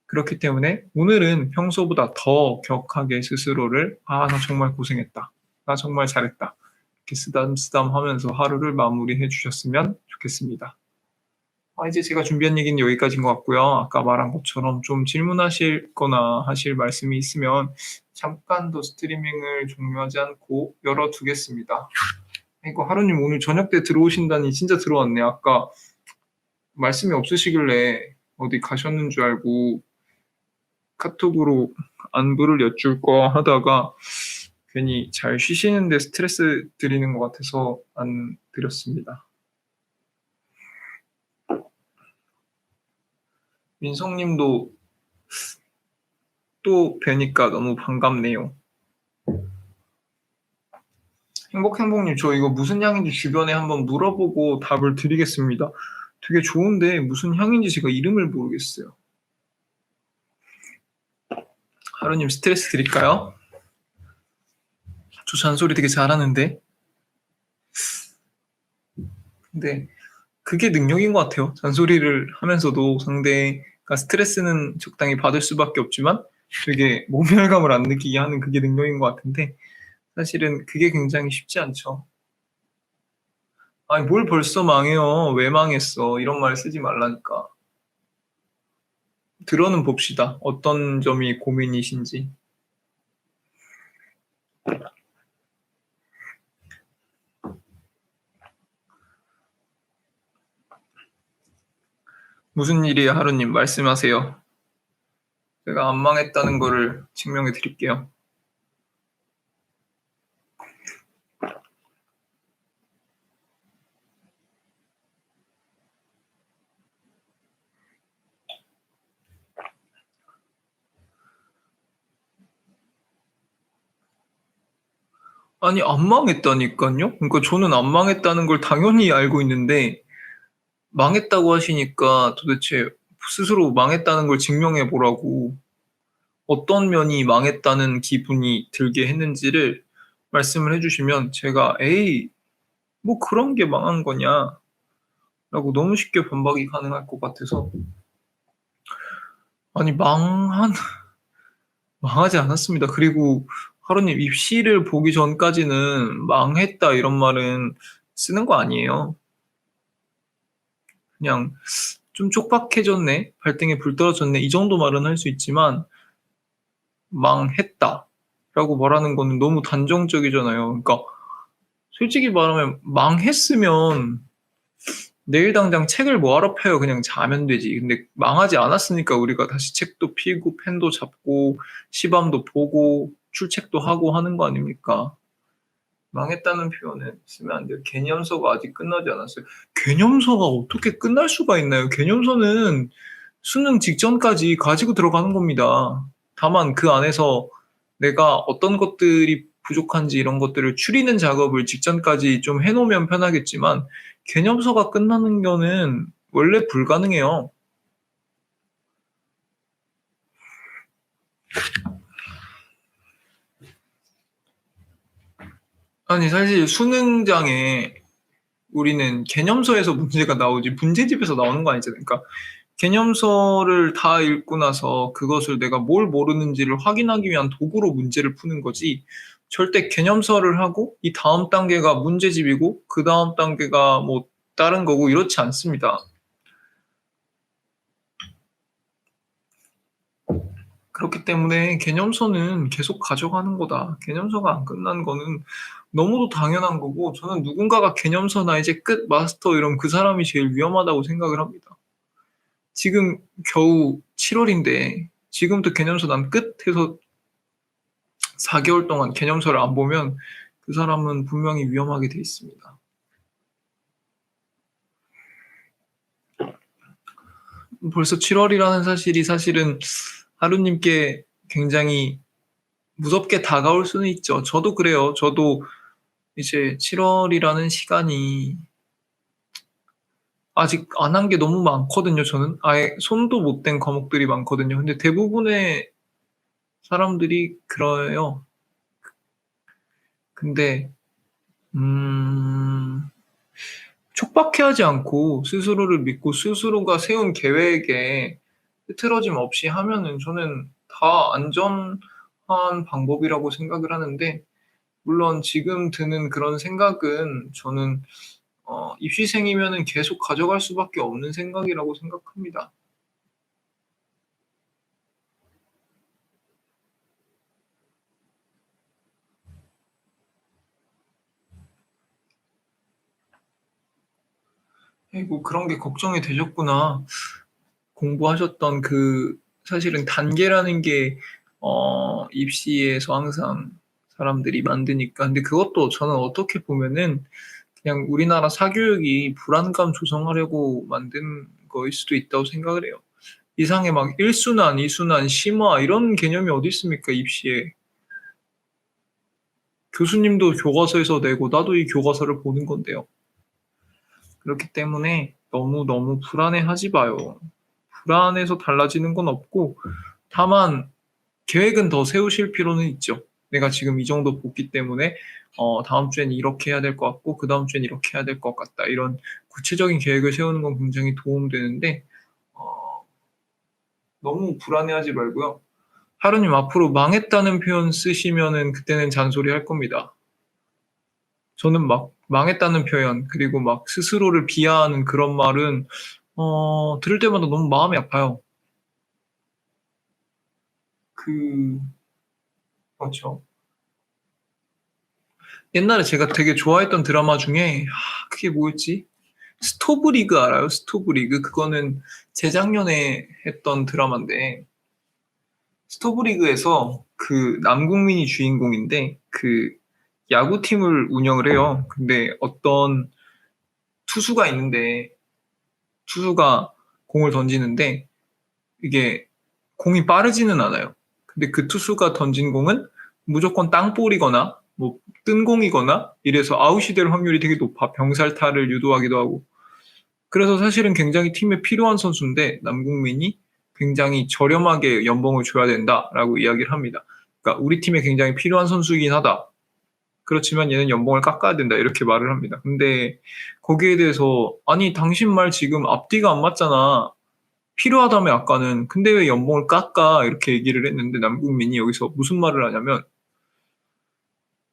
Speaker 1: 그렇기 때문에 오늘은 평소보다 더 격하게 스스로를 나 정말 고생했다. 나 정말 잘했다. 이렇게 쓰담쓰담 하면서 하루를 마무리해 주셨으면 좋겠습니다. 이제 제가 준비한 얘기는 여기까지인 것 같고요. 아까 말한 것처럼 좀 질문하실 거나 하실 말씀이 있으면 잠깐 더 스트리밍을 종료하지 않고 열어두겠습니다. 이거 하루님 오늘 저녁 때 들어오신다니 진짜 들어왔네. 아까 말씀이 없으시길래 어디 가셨는 줄 알고 카톡으로 안부를 여쭐 거 하다가 괜히 잘 쉬시는데 스트레스 드리는 것 같아서 안 드렸습니다. 민성님도 또 뵈니까 너무 반갑네요. 행복행복님, 저 이거 무슨 향인지 주변에 한번 물어보고 답을 드리겠습니다. 되게 좋은데 무슨 향인지 제가 이름을 모르겠어요. 하루님 스트레스 드릴까요? 저 잔소리 되게 잘하는데. 근데 그게 능력인 것 같아요. 잔소리를 하면서도 상대가 스트레스는 적당히 받을 수밖에 없지만 되게 모멸감을 안 느끼게 하는 그게 능력인 것 같은데, 사실은 그게 굉장히 쉽지 않죠. 아니, 뭘 벌써 망해요. 왜 망했어. 이런 말 쓰지 말라니까. 들어는 봅시다. 어떤 점이 고민이신지. 무슨 일이에요, 하루님? 말씀하세요. 제가 안 망했다는 거를 증명해 드릴게요. 아니, 안 망했다니까요? 그러니까 저는 안 망했다는 걸 당연히 알고 있는데, 망했다고 하시니까 도대체 스스로 망했다는 걸 증명해 보라고, 어떤 면이 망했다는 기분이 들게 했는지를 말씀을 해주시면 제가 에이, 뭐 그런 게 망한 거냐 라고 너무 쉽게 반박이 가능할 것 같아서. 아니, 망하지 않았습니다. 그리고 하루님 입시를 보기 전까지는 망했다 이런 말은 쓰는 거 아니에요. 그냥 좀 촉박해졌네, 발등에 불 떨어졌네, 이 정도 말은 할 수 있지만 망했다 라고 말하는 거는 너무 단정적이잖아요. 그러니까 솔직히 말하면 망했으면 내일 당장 책을 뭐하러 펴요. 그냥 자면 되지. 근데 망하지 않았으니까 우리가 다시 책도 피고 펜도 잡고 시험도 보고 출첵도 하고 하는 거 아닙니까? 망했다는 표현은 쓰면 안 돼요. 개념서가 아직 끝나지 않았어요. 개념서가 어떻게 끝날 수가 있나요? 개념서는 수능 직전까지 가지고 들어가는 겁니다. 다만 그 안에서 내가 어떤 것들이 부족한지 이런 것들을 추리는 작업을 직전까지 좀 해놓으면 편하겠지만, 개념서가 끝나는 거는 원래 불가능해요. 아니, 사실 수능장에 우리는 개념서에서 문제가 나오지 문제집에서 나오는 거 아니잖아요. 그러니까 개념서를 다 읽고 나서 그것을 내가 뭘 모르는지를 확인하기 위한 도구로 문제를 푸는 거지, 절대 개념서를 하고 이 다음 단계가 문제집이고 그 다음 단계가 뭐 다른 거고 이렇지 않습니다. 그렇기 때문에 개념서는 계속 가져가는 거다. 개념서가 안 끝난 거는 너무도 당연한 거고, 저는 누군가가 개념서나 이제 끝 마스터 이러면 그 사람이 제일 위험하다고 생각을 합니다. 지금 겨우 7월인데 지금부터 개념서 난 끝 해서 4개월 동안 개념서를 안 보면 그 사람은 분명히 위험하게 돼 있습니다. 벌써 7월이라는 사실이 사실은 하루님께 굉장히 무섭게 다가올 수는 있죠. 저도 그래요. 저도 이제 7월이라는 시간이 아직 안 한 게 너무 많거든요. 저는 아예 손도 못 댄 과목들이 많거든요. 근데 대부분의 사람들이 그래요. 근데 음, 촉박해하지 않고 스스로를 믿고 스스로가 세운 계획에 흐트러짐 없이 하면은 저는 다 안전한 방법이라고 생각을 하는데, 물론 지금 드는 그런 생각은 저는 입시생이면은 계속 가져갈 수밖에 없는 생각이라고 생각합니다. 아이고, 그런 게 걱정이 되셨구나. 공부하셨던 그 사실은 단계라는 게 입시에서 항상 사람들이 만드니까. 근데 그것도 저는 어떻게 보면은 그냥 우리나라 사교육이 불안감 조성하려고 만든 거일 수도 있다고 생각을 해요. 이상에 막 1순환, 2순환, 심화 이런 개념이 어디 있습니까, 입시에. 교수님도 교과서에서 내고 나도 이 교과서를 보는 건데요. 그렇기 때문에 너무 불안해하지 마요. 불안해서 달라지는 건 없고, 다만 계획은 더 세우실 필요는 있죠. 내가 지금 이 정도 뽑기 때문에 다음 주엔 이렇게 해야 될 것 같고 그 다음 주엔 이렇게 해야 될 것 같다. 이런 구체적인 계획을 세우는 건 굉장히 도움되는데, 어, 너무 불안해하지 말고요. 하루님 앞으로 망했다는 표현 쓰시면은 그때는 잔소리 할 겁니다. 저는 막 망했다는 표현 그리고 막 스스로를 비하하는 그런 말은 들을 때마다 너무 마음이 아파요. 그 그렇죠. 옛날에 제가 되게 좋아했던 드라마 중에 그게 뭐였지? 스토브 리그 알아요? 스토브 리그? 그거는 재작년에 했던 드라마인데, 스토브 리그에서 그 남궁민이 주인공인데 그 야구팀을 운영을 해요. 근데 어떤 투수가 있는데, 투수가 공을 던지는데 이게 공이 빠르지는 않아요. 근데 그 투수가 던진 공은 무조건 땅볼이거나 뭐 뜬 공이거나 이래서 아웃이 될 확률이 되게 높아. 병살타를 유도하기도 하고. 그래서 사실은 굉장히 팀에 필요한 선수인데 남궁민이 굉장히 저렴하게 연봉을 줘야 된다라고 이야기를 합니다. 그러니까 우리 팀에 굉장히 필요한 선수이긴 하다. 그렇지만 얘는 연봉을 깎아야 된다. 이렇게 말을 합니다. 근데 거기에 대해서 아니 당신 말 지금 앞뒤가 안 맞잖아. 필요하다며 아까는. 근데 왜 연봉을 깎아? 이렇게 얘기를 했는데 남궁민이 여기서 무슨 말을 하냐면,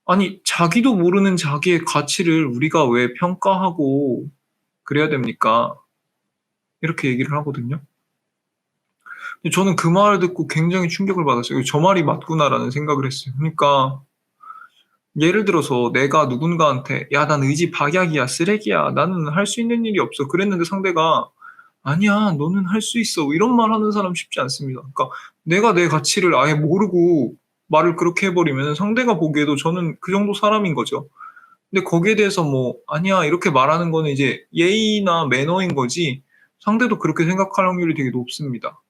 Speaker 1: 아니 자기도 모르는 자기의 가치를 우리가 왜 평가하고 그래야 됩니까? 이렇게 얘기를 하거든요. 근데 저는 그 말을 듣고 굉장히 충격을 받았어요. 저 말이 맞구나라는 생각을 했어요. 그러니까 예를 들어서 내가 누군가한테 야, 난 의지 박약이야, 쓰레기야, 나는 할 수 있는 일이 없어. 그랬는데 상대가 아니야, 너는 할 수 있어. 이런 말 하는 사람 쉽지 않습니다. 그러니까 내가 내 가치를 아예 모르고 말을 그렇게 해버리면 상대가 보기에도 저는 그 정도 사람인 거죠. 근데 거기에 대해서 뭐 아니야 이렇게 말하는 거는 이제 예의나 매너인 거지, 상대도 그렇게 생각할 확률이 되게 높습니다.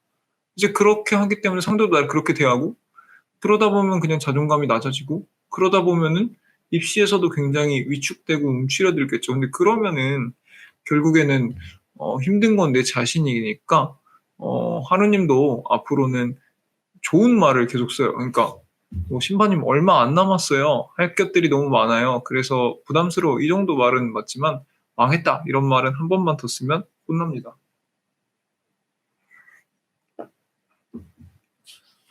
Speaker 1: 이제 그렇게 하기 때문에 상대도 날 그렇게 대하고, 그러다 보면 그냥 자존감이 낮아지고, 그러다 보면은 입시에서도 굉장히 위축되고 움츠려들겠죠. 근데 그러면은 결국에는 힘든 건 내 자신이니까 하느님도 앞으로는 좋은 말을 계속 써요. 그러니까 뭐 신바님 얼마 안 남았어요. 할 것들이 너무 많아요. 그래서 부담스러워. 이 정도 말은 맞지만 망했다 이런 말은 한 번만 더 쓰면 혼납니다.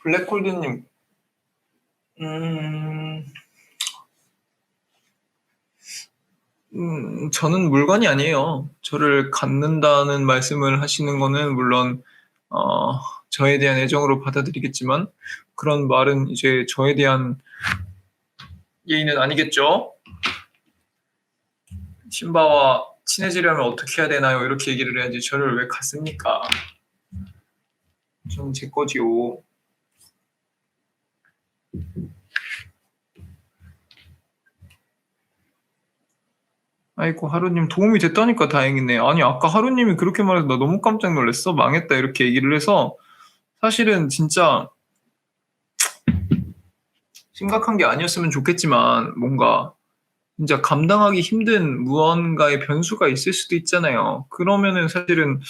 Speaker 1: 블랙홀드님, 음, 저는 물건이 아니에요. 저를 갖는다는 말씀을 하시는 거는 물론, 어, 저에 대한 애정으로 받아들이겠지만 그런 말은 이제 저에 대한 예의는 아니겠죠? 신바와 친해지려면 어떻게 해야 되나요? 이렇게 얘기를 해야지 저를 왜 갔습니까? 저는 제 거지요. 아이고 하루님 도움이 됐다니까 다행이네. 아니 아까 하루님이 그렇게 말해서 나 너무 깜짝 놀랐어. 망했다 이렇게 얘기를 해서 사실은 진짜 심각한 게 아니었으면 좋겠지만 뭔가 진짜 감당하기 힘든 무언가의 변수가 있을 수도 있잖아요. 그러면은 사실은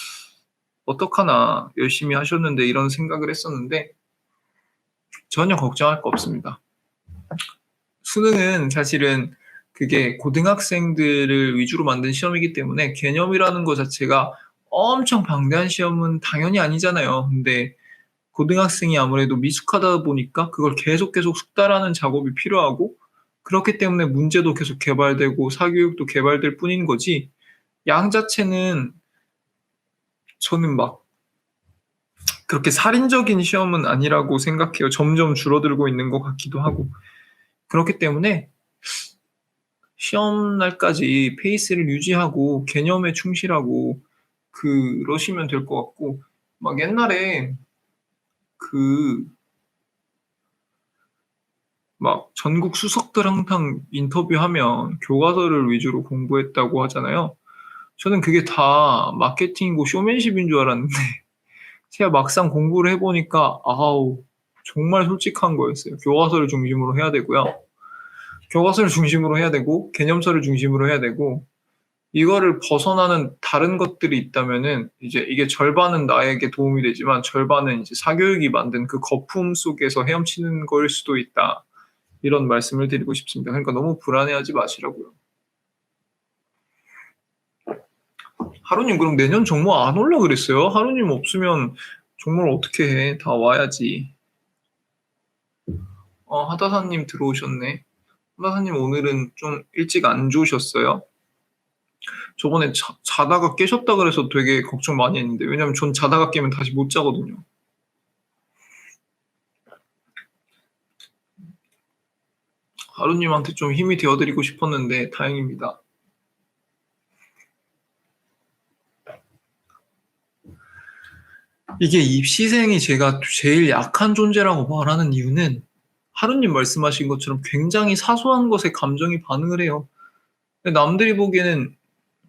Speaker 1: 어떡하나 열심히 하셨는데 이런 생각을 했었는데 전혀 걱정할 거 없습니다. 수능은 사실은 그게 고등학생들을 위주로 만든 시험이기 때문에 개념이라는 것 자체가 엄청 방대한 시험은 당연히 아니잖아요. 근데 고등학생이 아무래도 미숙하다 보니까 그걸 계속 숙달하는 작업이 필요하고 그렇기 때문에 문제도 계속 개발되고 사교육도 개발될 뿐인 거지 양 자체는 저는 막 그렇게 살인적인 시험은 아니라고 생각해요. 점점 줄어들고 있는 것 같기도 하고. 그렇기 때문에 시험 날까지 페이스를 유지하고 개념에 충실하고 그러시면 될 것 같고 막 옛날에 그 막 전국 수석들 항상 인터뷰하면 교과서를 위주로 공부했다고 하잖아요. 저는 그게 다 마케팅이고 쇼맨십인 줄 알았는데 제가 막상 공부를 해보니까 아우 정말 솔직한 거였어요. 교과서를 중심으로 해야 되고요. 교과서를 중심으로 해야 되고 개념서를 중심으로 해야 되고 이거를 벗어나는 다른 것들이 있다면은 이제 이게 절반은 나에게 도움이 되지만 절반은 이제 사교육이 만든 그 거품 속에서 헤엄치는 거일 수도 있다. 이런 말씀을 드리고 싶습니다. 그러니까 너무 불안해하지 마시라고요. 하루님 그럼 내년 정모 안 올라 그랬어요? 하루님 없으면 정모를 어떻게 해? 다 와야지. 하다사님 들어오셨네. 하다사님 오늘은 좀 일찍 안 좋으셨어요? 저번에 자다가 깨셨다 그래서 되게 걱정 많이 했는데 왜냐면 전 자다가 깨면 다시 못 자거든요. 하루님한테 좀 힘이 되어드리고 싶었는데 다행입니다. 이게 입시생이 제가 제일 약한 존재라고 말하는 이유는 하루님 말씀하신 것처럼 굉장히 사소한 것에 감정이 반응을 해요. 근데 남들이 보기에는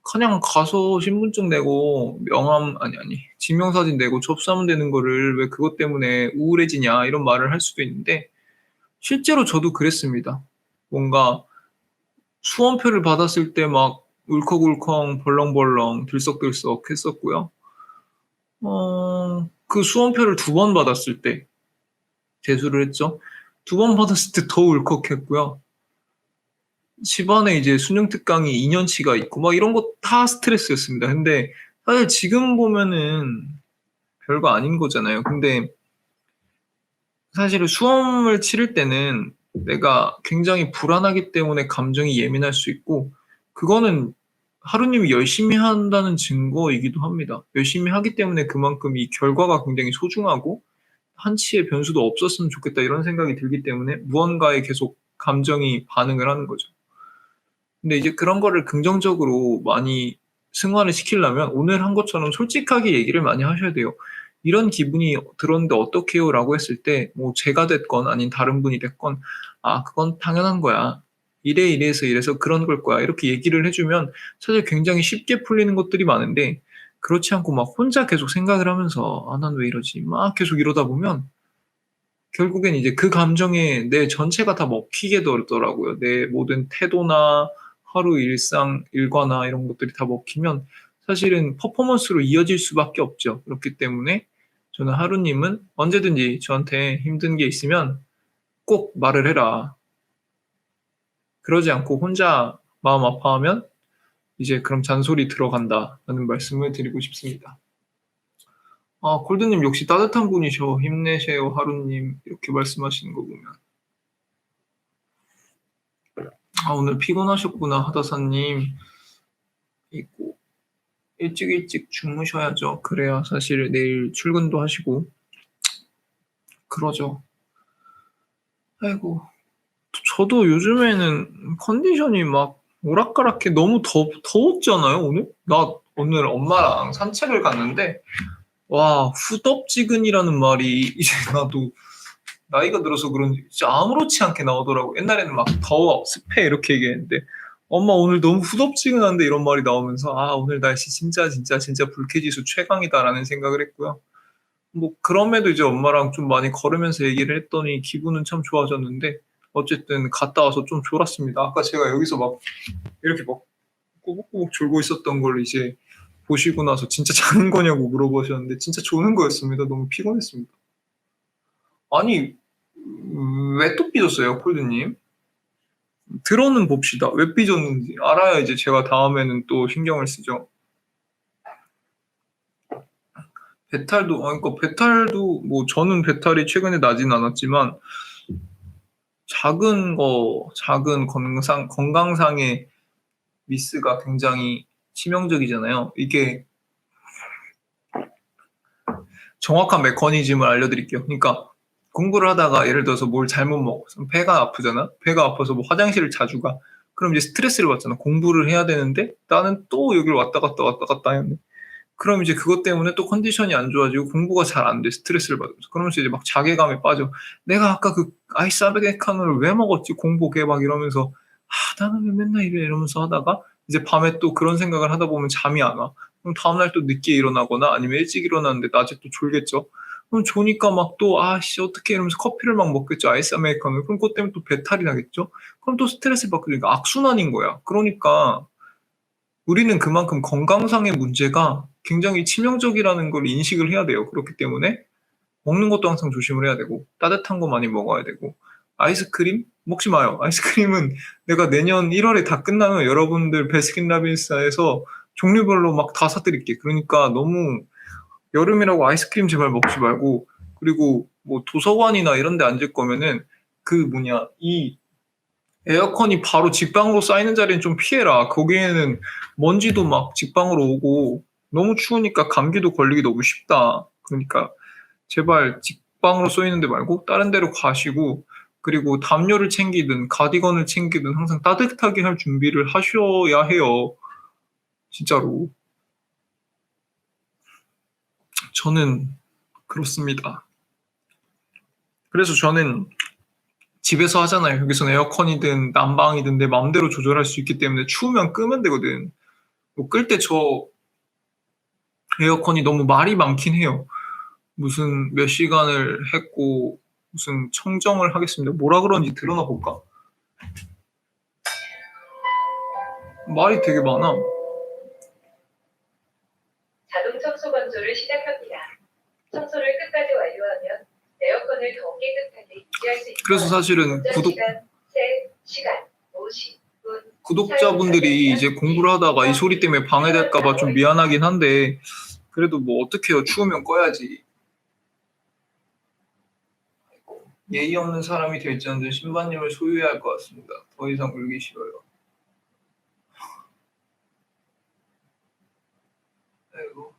Speaker 1: 그냥 가서 신분증 내고 명함 아니 증명사진 내고 접수하면 되는 거를 왜 그것 때문에 우울해지냐 이런 말을 할 수도 있는데 실제로 저도 그랬습니다. 뭔가 수험표를 받았을 때 막 울컥울컥 벌렁벌렁 들썩들썩 했었고요. 그 수험표를 두 번 받았을 때 재수를 했죠. 두 번 받았을 때 더 울컥했고요. 집안에 이제 수능 특강이 2년치가 있고 막 이런 거 다 스트레스였습니다. 근데 사실 지금 보면은 별거 아닌 거잖아요. 근데 사실은 수험을 치를 때는 내가 굉장히 불안하기 때문에 감정이 예민할 수 있고 그거는 하루님이 열심히 한다는 증거이기도 합니다. 열심히 하기 때문에 그만큼 이 결과가 굉장히 소중하고 한치의 변수도 없었으면 좋겠다 이런 생각이 들기 때문에 무언가에 계속 감정이 반응을 하는 거죠. 근데 이제 그런 거를 긍정적으로 많이 승화를 시키려면 오늘 한 것처럼 솔직하게 얘기를 많이 하셔야 돼요. 이런 기분이 들었는데 어떡해요? 라고 했을 때, 뭐 제가 됐건 아닌 다른 분이 됐건, 아, 그건 당연한 거야. 이래서 이래서 그런 걸 거야. 이렇게 얘기를 해주면 사실 굉장히 쉽게 풀리는 것들이 많은데, 그렇지 않고 막 혼자 계속 생각을 하면서, 아, 난 왜 이러지? 막 계속 이러다 보면, 결국엔 이제 그 감정에 내 전체가 다 먹히게 되더라고요. 내 모든 태도나 하루 일상, 일과나 이런 것들이 다 먹히면 사실은 퍼포먼스로 이어질 수밖에 없죠. 그렇기 때문에 저는 하루님은 언제든지 저한테 힘든 게 있으면 꼭 말을 해라. 그러지 않고 혼자 마음 아파하면 이제 그럼 잔소리 들어간다라는 말씀을 드리고 싶습니다. 아, 골드님 역시 따뜻한 분이셔. 힘내세요, 하루님. 이렇게 말씀하시는 거 보면. 아, 오늘 피곤하셨구나, 하다사님. 이고 일찍 주무셔야죠. 그래야 사실 내일 출근도 하시고. 그러죠. 아이고. 저도 요즘에는 컨디션이 막 오락가락해. 너무 더웠잖아요, 오늘? 나 오늘 엄마랑 산책을 갔는데, 와, 후덥지근이라는 말이 이제 나도 나이가 들어서 그런지 진짜 아무렇지 않게 나오더라고. 옛날에는 막 더워, 습해 이렇게 얘기했는데, 엄마 오늘 너무 후덥지근한데 이런 말이 나오면서, 아, 오늘 날씨 진짜 불쾌지수 최강이다라는 생각을 했고요. 뭐 그럼에도 이제 엄마랑 좀 많이 걸으면서 얘기를 했더니 기분은 참 좋아졌는데, 어쨌든 갔다 와서 좀 졸았습니다. 아까 제가 여기서 막 이렇게 막 꼬북꼬북 졸고 있었던 걸 이제 보시고 나서 진짜 자는 거냐고 물어보셨는데 진짜 조는 거였습니다. 너무 피곤했습니다. 아니, 왜 또 삐졌어요, 콜드님? 들어는 봅시다. 왜 삐졌는지 알아야 이제 제가 다음에는 또 신경을 쓰죠. 배탈도, 그러니까 배탈도 뭐 저는 배탈이 최근에 나진 않았지만 작은 건강상의 미스가 굉장히 치명적이잖아요. 이게 정확한 메커니즘을 알려드릴게요. 그러니까 공부를 하다가 예를 들어서 뭘 잘못 먹었어. 배가 아프잖아. 배가 아파서 뭐 화장실을 자주 가. 그럼 이제 스트레스를 받잖아. 공부를 해야 되는데 나는 또 여기를 왔다 갔다 했네. 그럼 이제 그것 때문에 또 컨디션이 안 좋아지고 공부가 잘 안 돼. 스트레스를 받으면서. 그러면서 이제 막 자괴감에 빠져. 내가 아까 그 아이스 아메리카노를 왜 먹었지? 공복에 막 이러면서 나는 왜 맨날 이래 이러면서 하다가 이제 밤에 또 그런 생각을 하다 보면 잠이 안 와. 그럼 다음날 또 늦게 일어나거나 아니면 일찍 일어났는데 낮에 또 졸겠죠. 그럼 조니까 막 또 아씨 어떻게 이러면서 커피를 막 먹겠죠. 아이스 아메리카노. 그럼 그것 때문에 또 배탈이 나겠죠. 그럼 또 스트레스를 받게 되니까 악순환인 거야. 그러니까 우리는 그만큼 건강상의 문제가 굉장히 치명적이라는 걸 인식을 해야 돼요. 그렇기 때문에 먹는 것도 항상 조심을 해야 되고 따뜻한 거 많이 먹어야 되고 아이스크림 먹지 마요. 아이스크림은 내가 내년 1월에 다 끝나면 여러분들 베스킨라빈스에서 종류별로 막 다 사드릴게. 그러니까 너무 여름이라고 아이스크림 제발 먹지 말고 그리고 뭐 도서관이나 이런 데 앉을 거면은 그 뭐냐 이 에어컨이 바로 직방으로 쌓이는 자리는 좀 피해라. 거기에는 먼지도 막 직방으로 오고 너무 추우니까 감기도 걸리기 너무 쉽다. 그러니까 제발 직방으로 쏘이는 데 말고 다른 데로 가시고 그리고 담요를 챙기든 가디건을 챙기든 항상 따뜻하게 할 준비를 하셔야 해요. 진짜로. 저는 그렇습니다. 그래서 저는 집에서 하잖아요. 여기서는 에어컨이든 난방이든 내 마음대로 조절할 수 있기 때문에 추우면 끄면 되거든. 뭐 끌 때 저 에어컨이 너무 말이 많긴 해요. 무슨 몇 시간을 했고 무슨 청정을 하겠습니다. 뭐라 그런지 들어나 볼까? 말이 되게 많아.
Speaker 2: 자동 청소 건조를 시작합니다. 청소를 끝까지 완료하면 에어컨을 더 깨끗하게 유지할 수 있습니다.
Speaker 1: 그래서 사실은
Speaker 2: 시간, 3시간, 50분.
Speaker 1: 구독자분들이 이제 공부를 하다가 이 소리 때문에 방해될까봐 좀 미안하긴 한데 그래도 뭐 어떡해요. 추우면 꺼야지. 예의 없는 사람이 될지언정 신바님을 소유해야 할 것 같습니다. 더 이상 울기 싫어요. 아이고.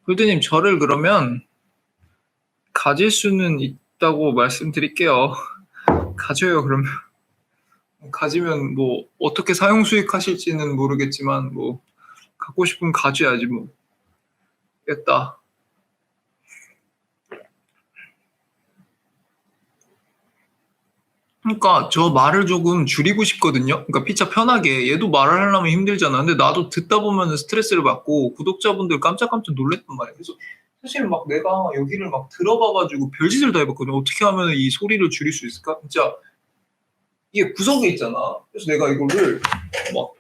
Speaker 1: 골드님 저를 그러면 가질 수는 있다고 말씀드릴게요. 가져요 그러면. 가지면 뭐 어떻게 사용 수익하실지는 모르겠지만 뭐 갖고 싶으면 가져야지 뭐. 됐다. 그러니까 저 말을 조금 줄이고 싶거든요. 그러니까 피차 편하게 얘도 말을 하려면 힘들잖아. 근데 나도 듣다 보면 스트레스를 받고 구독자분들 깜짝깜짝 놀랬단 말이야. 그래서 사실 막 내가 여기를 막 들어봐가지고 별짓을 다 해봤거든. 어떻게 하면 이 소리를 줄일 수 있을까? 진짜 이게 구석에 있잖아. 그래서 내가 이거를 막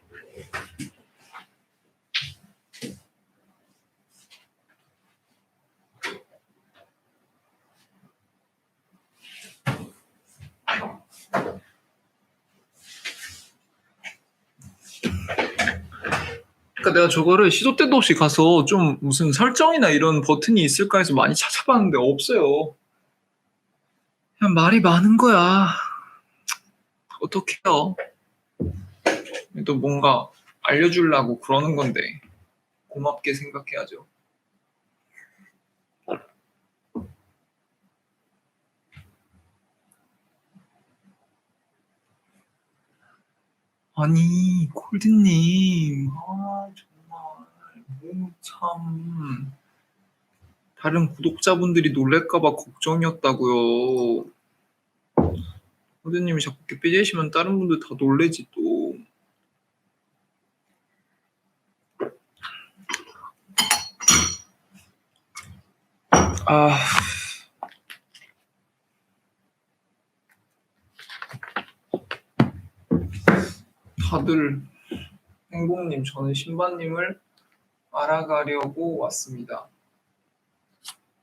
Speaker 1: 그러니까 내가 저거를 시도 때도 없이 가서 좀 무슨 설정이나 이런 버튼이 있을까 해서 많이 찾아봤는데 없어요. 그냥 말이 많은 거야. 어떡해요. 또 뭔가 알려주려고 그러는 건데 고맙게 생각해야죠. 아니, 콜드님. 정말. 참. 다른 구독자분들이 놀랄까봐 걱정이었다고요. 콜드님이 자꾸 이렇게 삐지시면 다른 분들 다 놀래지 또. 아, 다들 행복님, 저는 신바님을 알아가려고 왔습니다.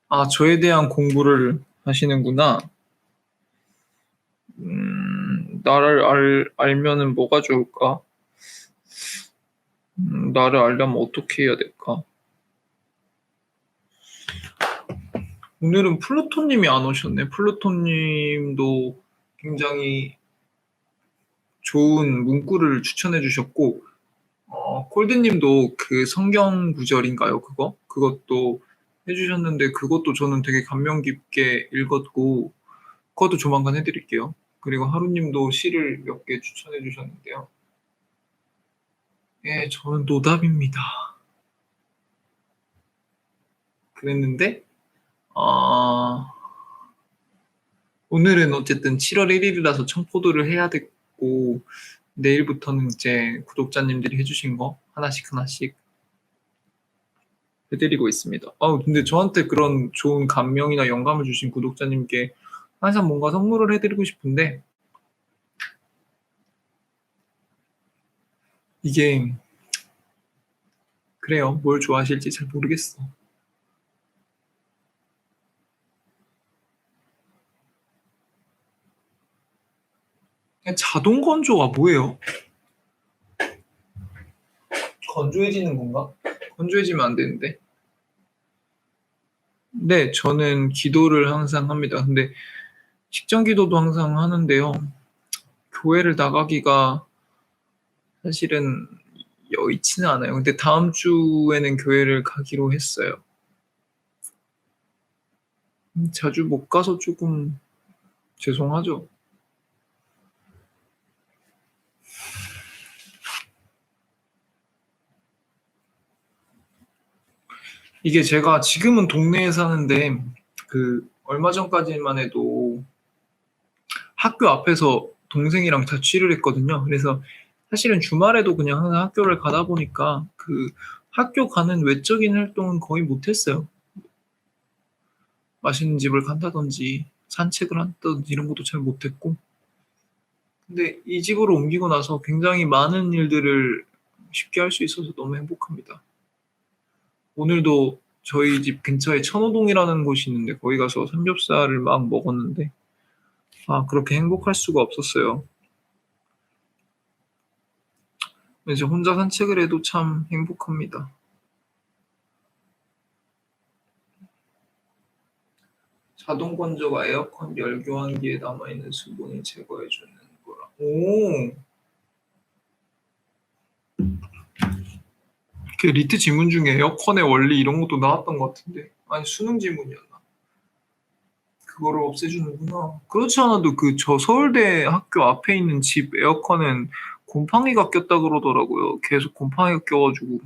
Speaker 1: 아, 저에 대한 공부를 하시는구나. 나를 알면은 뭐가 좋을까? 나를 알려면 어떻게 해야 될까? 오늘은 플루토님이 안 오셨네. 플루토님도 굉장히 좋은 문구를 추천해 주셨고, 콜드님도 그 성경 구절인가요? 그것도 해주셨는데, 그것도 저는 되게 감명 깊게 읽었고, 그것도 조만간 해드릴게요. 그리고 하루님도 시를 몇 개 추천해 주셨는데요. 예, 저는 노답입니다. 그랬는데, 아, 오늘은 어쨌든 7월 1일이라서 청포도를 해야 됐고, 내일부터는 이제 구독자님들이 해주신 거 하나씩 하나씩 해드리고 있습니다. 근데 저한테 그런 좋은 감명이나 영감을 주신 구독자님께 항상 뭔가 선물을 해드리고 싶은데, 이게, 그래요. 뭘 좋아하실지 잘 모르겠어. 자동 건조가 뭐예요? 건조해지는 건가? 건조해지면 안 되는데. 네, 저는 기도를 항상 합니다. 근데 식전 기도도 항상 하는데요. 교회를 나가기가 사실은 여의치는 않아요. 근데 다음 주에는 교회를 가기로 했어요. 자주 못 가서 조금 죄송하죠. 이게 제가 지금은 동네에 사는데 그 얼마 전까지만 해도 학교 앞에서 동생이랑 자취를 했거든요. 그래서 사실은 주말에도 그냥 항상 학교를 가다 보니까 그 학교 가는 외적인 활동은 거의 못했어요. 맛있는 집을 간다든지 산책을 한다든지 이런 것도 잘 못했고. 근데 이 집으로 옮기고 나서 굉장히 많은 일들을 쉽게 할 수 있어서 너무 행복합니다. 오늘도 저희 집 근처에 천호동이라는 곳이 있는데 거기 가서 삼겹살을 막 먹었는데 그렇게 행복할 수가 없었어요. 이제 혼자 산책을 해도 참 행복합니다. 자동 건조가 에어컨 열 교환기에 남아있는 수분을 제거해주는 거라. 오, 그 리트 지문 중에 에어컨의 원리 이런 것도 나왔던 것 같은데. 아니, 수능 지문이었나? 그거를 없애주는구나. 그렇지 않아도 저 서울대 학교 앞에 있는 집 에어컨은 곰팡이가 꼈다 그러더라고요. 계속 곰팡이가 껴가지고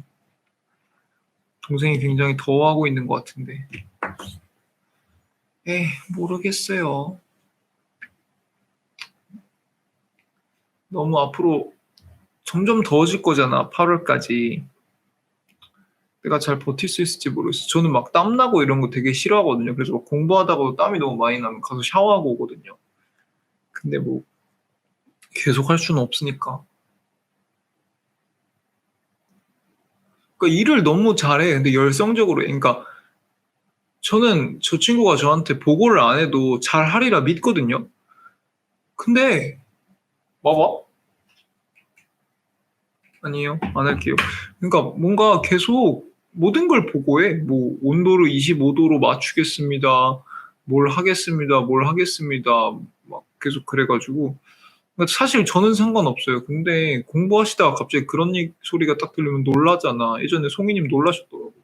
Speaker 1: 동생이 굉장히 더워하고 있는 것 같은데. 에이, 모르겠어요. 너무 앞으로 점점 더워질 거잖아, 8월까지. 내가 잘 버틸 수 있을지 모르겠어. 저는 막 땀나고 이런 거 되게 싫어하거든요. 그래서 막 공부하다가도 땀이 너무 많이 나면 가서 샤워하고 오거든요. 근데 뭐 계속 할 수는 없으니까. 그러니까 일을 너무 잘해. 근데 열성적으로 해. 그러니까 저는 저 친구가 저한테 보고를 안 해도 잘 하리라 믿거든요. 근데 봐봐. 아니에요. 안 할게요. 그러니까 뭔가 계속 모든 걸 보고해. 뭐 온도를 25도로 맞추겠습니다. 뭘 하겠습니다. 뭘 하겠습니다. 막 계속 그래가지고 그러니까 사실 저는 상관없어요. 근데 공부하시다가 갑자기 그런 소리가 딱 들리면 놀라잖아. 예전에 송이님 놀라셨더라고.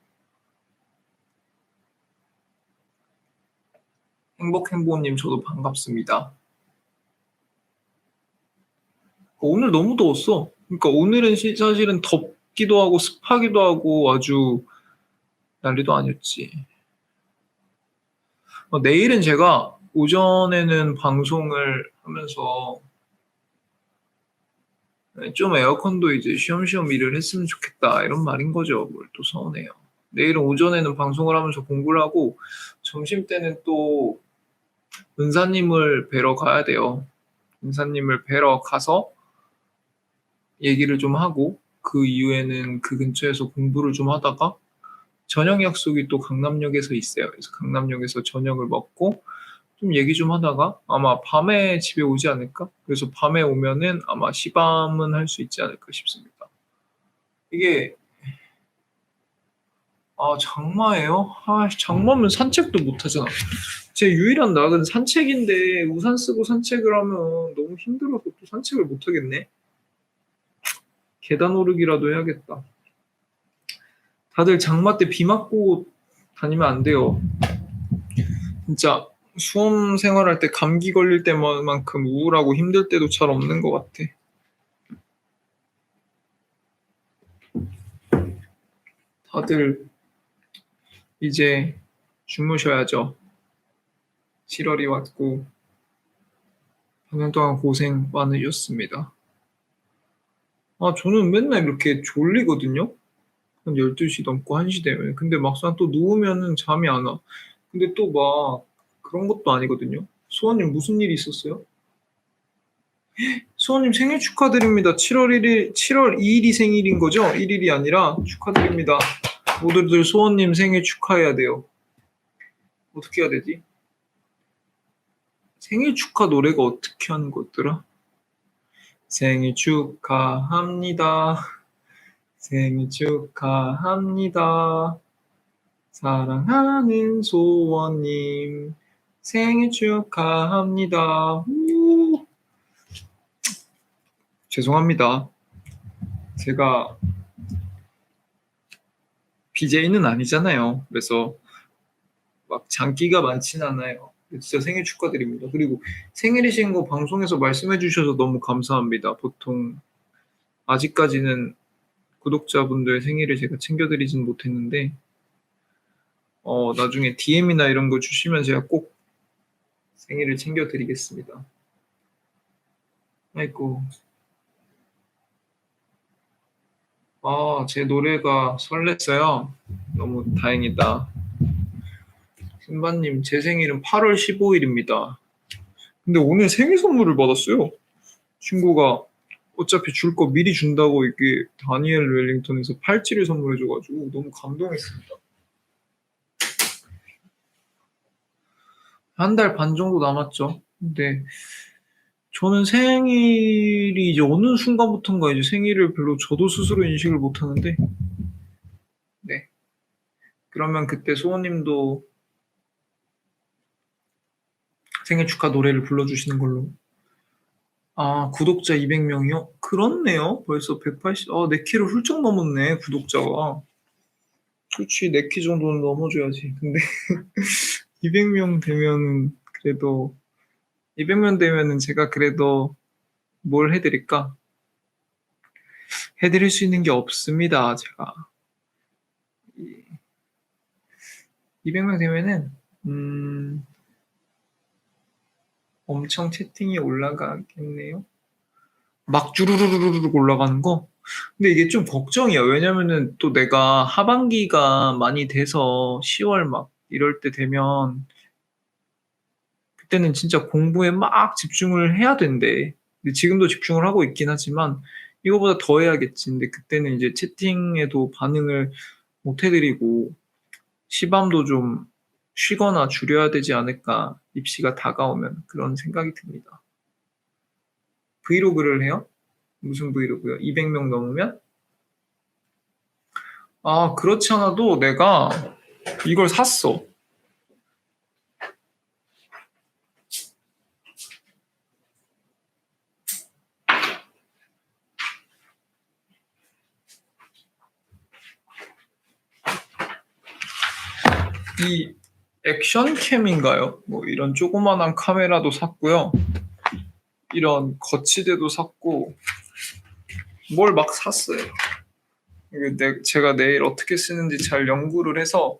Speaker 1: 행복행보님 저도 반갑습니다. 오늘 너무 더웠어. 그러니까 오늘은 사실은 덥기도 하고 습하기도 하고 아주 난리도 아니었지. 내일은 제가 오전에는 방송을 하면서 좀 에어컨도 이제 쉬엄쉬엄 일을 했으면 좋겠다 이런 말인 거죠. 뭘 또 서운해요. 내일은 오전에는 방송을 하면서 공부를 하고 점심 때는 또 은사님을 뵈러 가야 돼요. 은사님을 뵈러 가서 얘기를 좀 하고 그 이후에는 그 근처에서 공부를 좀 하다가 저녁 약속이 또 강남역에서 있어요. 그래서 강남역에서 저녁을 먹고 좀 얘기 좀 하다가 아마 밤에 집에 오지 않을까? 그래서 밤에 오면은 아마 시밤은 할 수 있지 않을까 싶습니다. 이게 장마예요? 장마면 산책도 못 하잖아. 제 유일한 낙은 산책인데 우산 쓰고 산책을 하면 너무 힘들어서 또 산책을 못 하겠네. 계단 오르기라도 해야겠다. 다들 장마 때 비 맞고 다니면 안 돼요. 진짜 수험 생활할 때 감기 걸릴 때만큼 우울하고 힘들 때도 잘 없는 것 같아. 다들 이제 주무셔야죠. 7월이 왔고 4년 동안 고생 많으셨습니다. 저는 맨날 이렇게 졸리거든요. 한 12시 넘고 1시 되면. 근데 막상 또 누우면은 잠이 안 와. 근데 또 막 그런 것도 아니거든요. 수원님 무슨 일이 있었어요? 수원님 생일 축하드립니다. 7월 2일이 생일인 거죠? 1일이 아니라 축하드립니다. 모두들 수원님 생일 축하해야 돼요. 어떻게 해야 되지? 생일 축하 노래가 어떻게 하는 거였더라? 생일 축하합니다. 생일 축하합니다. 사랑하는 소원님 생일 축하합니다. 우! 죄송합니다. 제가 BJ는 아니잖아요. 그래서 막 장기가 많진 않아요. 진짜 생일 축하드립니다. 그리고 생일이신 거 방송에서 말씀해 주셔서 너무 감사합니다. 보통 아직까지는 구독자분들 생일을 제가 챙겨드리진 못했는데 나중에 DM이나 이런 거 주시면 제가 꼭 생일을 챙겨드리겠습니다. 아이고. 제 노래가 설렜어요. 너무 다행이다. 신바님, 제 생일은 8월 15일입니다. 근데 오늘 생일 선물을 받았어요. 친구가 어차피 줄 거 미리 준다고 이게 다니엘 웰링턴에서 팔찌를 선물해줘가지고 너무 감동했습니다. 한 달 반 정도 남았죠. 근데 저는 생일이 이제 어느 순간부터인가 이제 생일을 별로 저도 스스로 인식을 못 하는데, 네. 그러면 그때 소원님도 생일 축하 노래를 불러주시는 걸로. 구독자 200명이요? 그렇네요. 벌써 180, 내 키를 훌쩍 넘었네, 구독자가. 그렇지, 내 키 정도는 넘어줘야지. 근데 200명 되면은 그래도 200명 되면은 제가 그래도 뭘 해드릴까? 해드릴 수 있는 게 없습니다, 제가. 200명 되면은 엄청 채팅이 올라가겠네요. 막 주르르르르 올라가는 거? 근데 이게 좀 걱정이야. 왜냐면은 또 내가 하반기가 많이 돼서 10월 막 이럴 때 되면 그때는 진짜 공부에 막 집중을 해야 된대. 근데 지금도 집중을 하고 있긴 하지만 이거보다 더 해야겠지. 근데 그때는 이제 채팅에도 반응을 못 해드리고 시밤도 좀 쉬거나 줄여야 되지 않을까. 입시가 다가오면 그런 생각이 듭니다. 브이로그를 해요? 무슨 브이로그요? 200명 넘으면? 그렇지 않아도 내가 이걸 샀어. 이 액션캠인가요? 뭐 이런 조그만한 카메라도 샀고요. 이런 거치대도 샀고 뭘 막 샀어요. 제가 내일 어떻게 쓰는지 잘 연구를 해서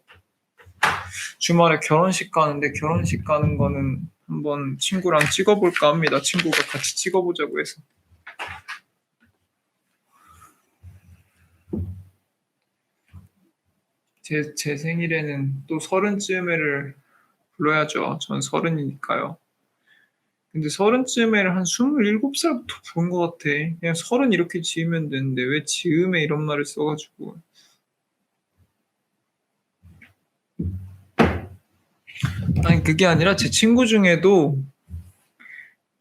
Speaker 1: 주말에 결혼식 가는데 결혼식 가는 거는 한번 친구랑 찍어볼까 합니다. 친구가 같이 찍어보자고 해서. 제 생일에는 또 서른쯤에를 불러야죠. 전 서른이니까요. 근데 서른쯤에를 한 27살부터 부른 것 같아. 그냥 서른 이렇게 지으면 되는데 왜 지음에 이런 말을 써가지고. 아니 그게 아니라 제 친구 중에도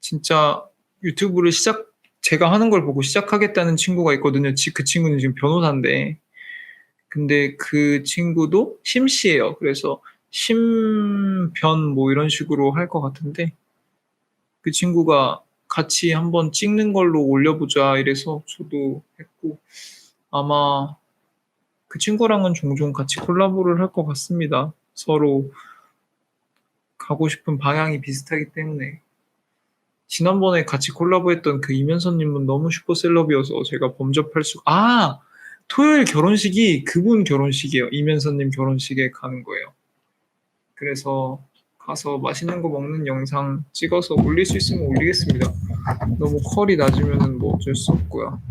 Speaker 1: 진짜 유튜브를 제가 하는 걸 보고 시작하겠다는 친구가 있거든요. 그 친구는 지금 변호사인데. 근데 그 친구도 심씨예요. 그래서 심변 뭐 이런 식으로 할 것 같은데 그 친구가 같이 한번 찍는 걸로 올려보자 이래서 저도 했고 아마 그 친구랑은 종종 같이 콜라보를 할 것 같습니다. 서로 가고 싶은 방향이 비슷하기 때문에. 지난번에 같이 콜라보했던 그 이면선님은 너무 슈퍼셀럽이어서 제가 범접할 토요일 결혼식이 그분 결혼식이에요. 이면선님 결혼식에 가는 거예요. 그래서 가서 맛있는 거 먹는 영상 찍어서 올릴 수 있으면 올리겠습니다. 너무 퀄이 낮으면 뭐 어쩔 수 없고요.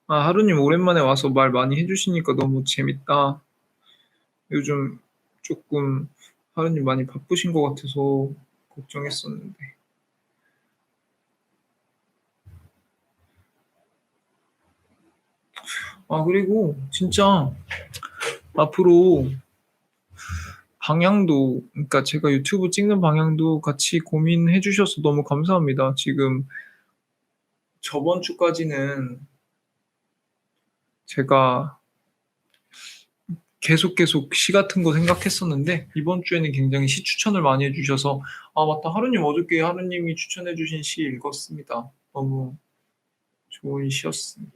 Speaker 1: 하루님 오랜만에 와서 말 많이 해주시니까 너무 재밌다. 요즘 조금 하루님 많이 바쁘신 것 같아서 걱정했었는데. 그리고 진짜 앞으로 방향도, 그러니까 제가 유튜브 찍는 방향도 같이 고민해 주셔서 너무 감사합니다. 지금 저번 주까지는 제가 계속 시 같은 거 생각했었는데 이번 주에는 굉장히 시 추천을 많이 해주셔서 맞다 하루님 어저께 하루님이 추천해주신 시 읽었습니다. 너무 좋은 시였습니다.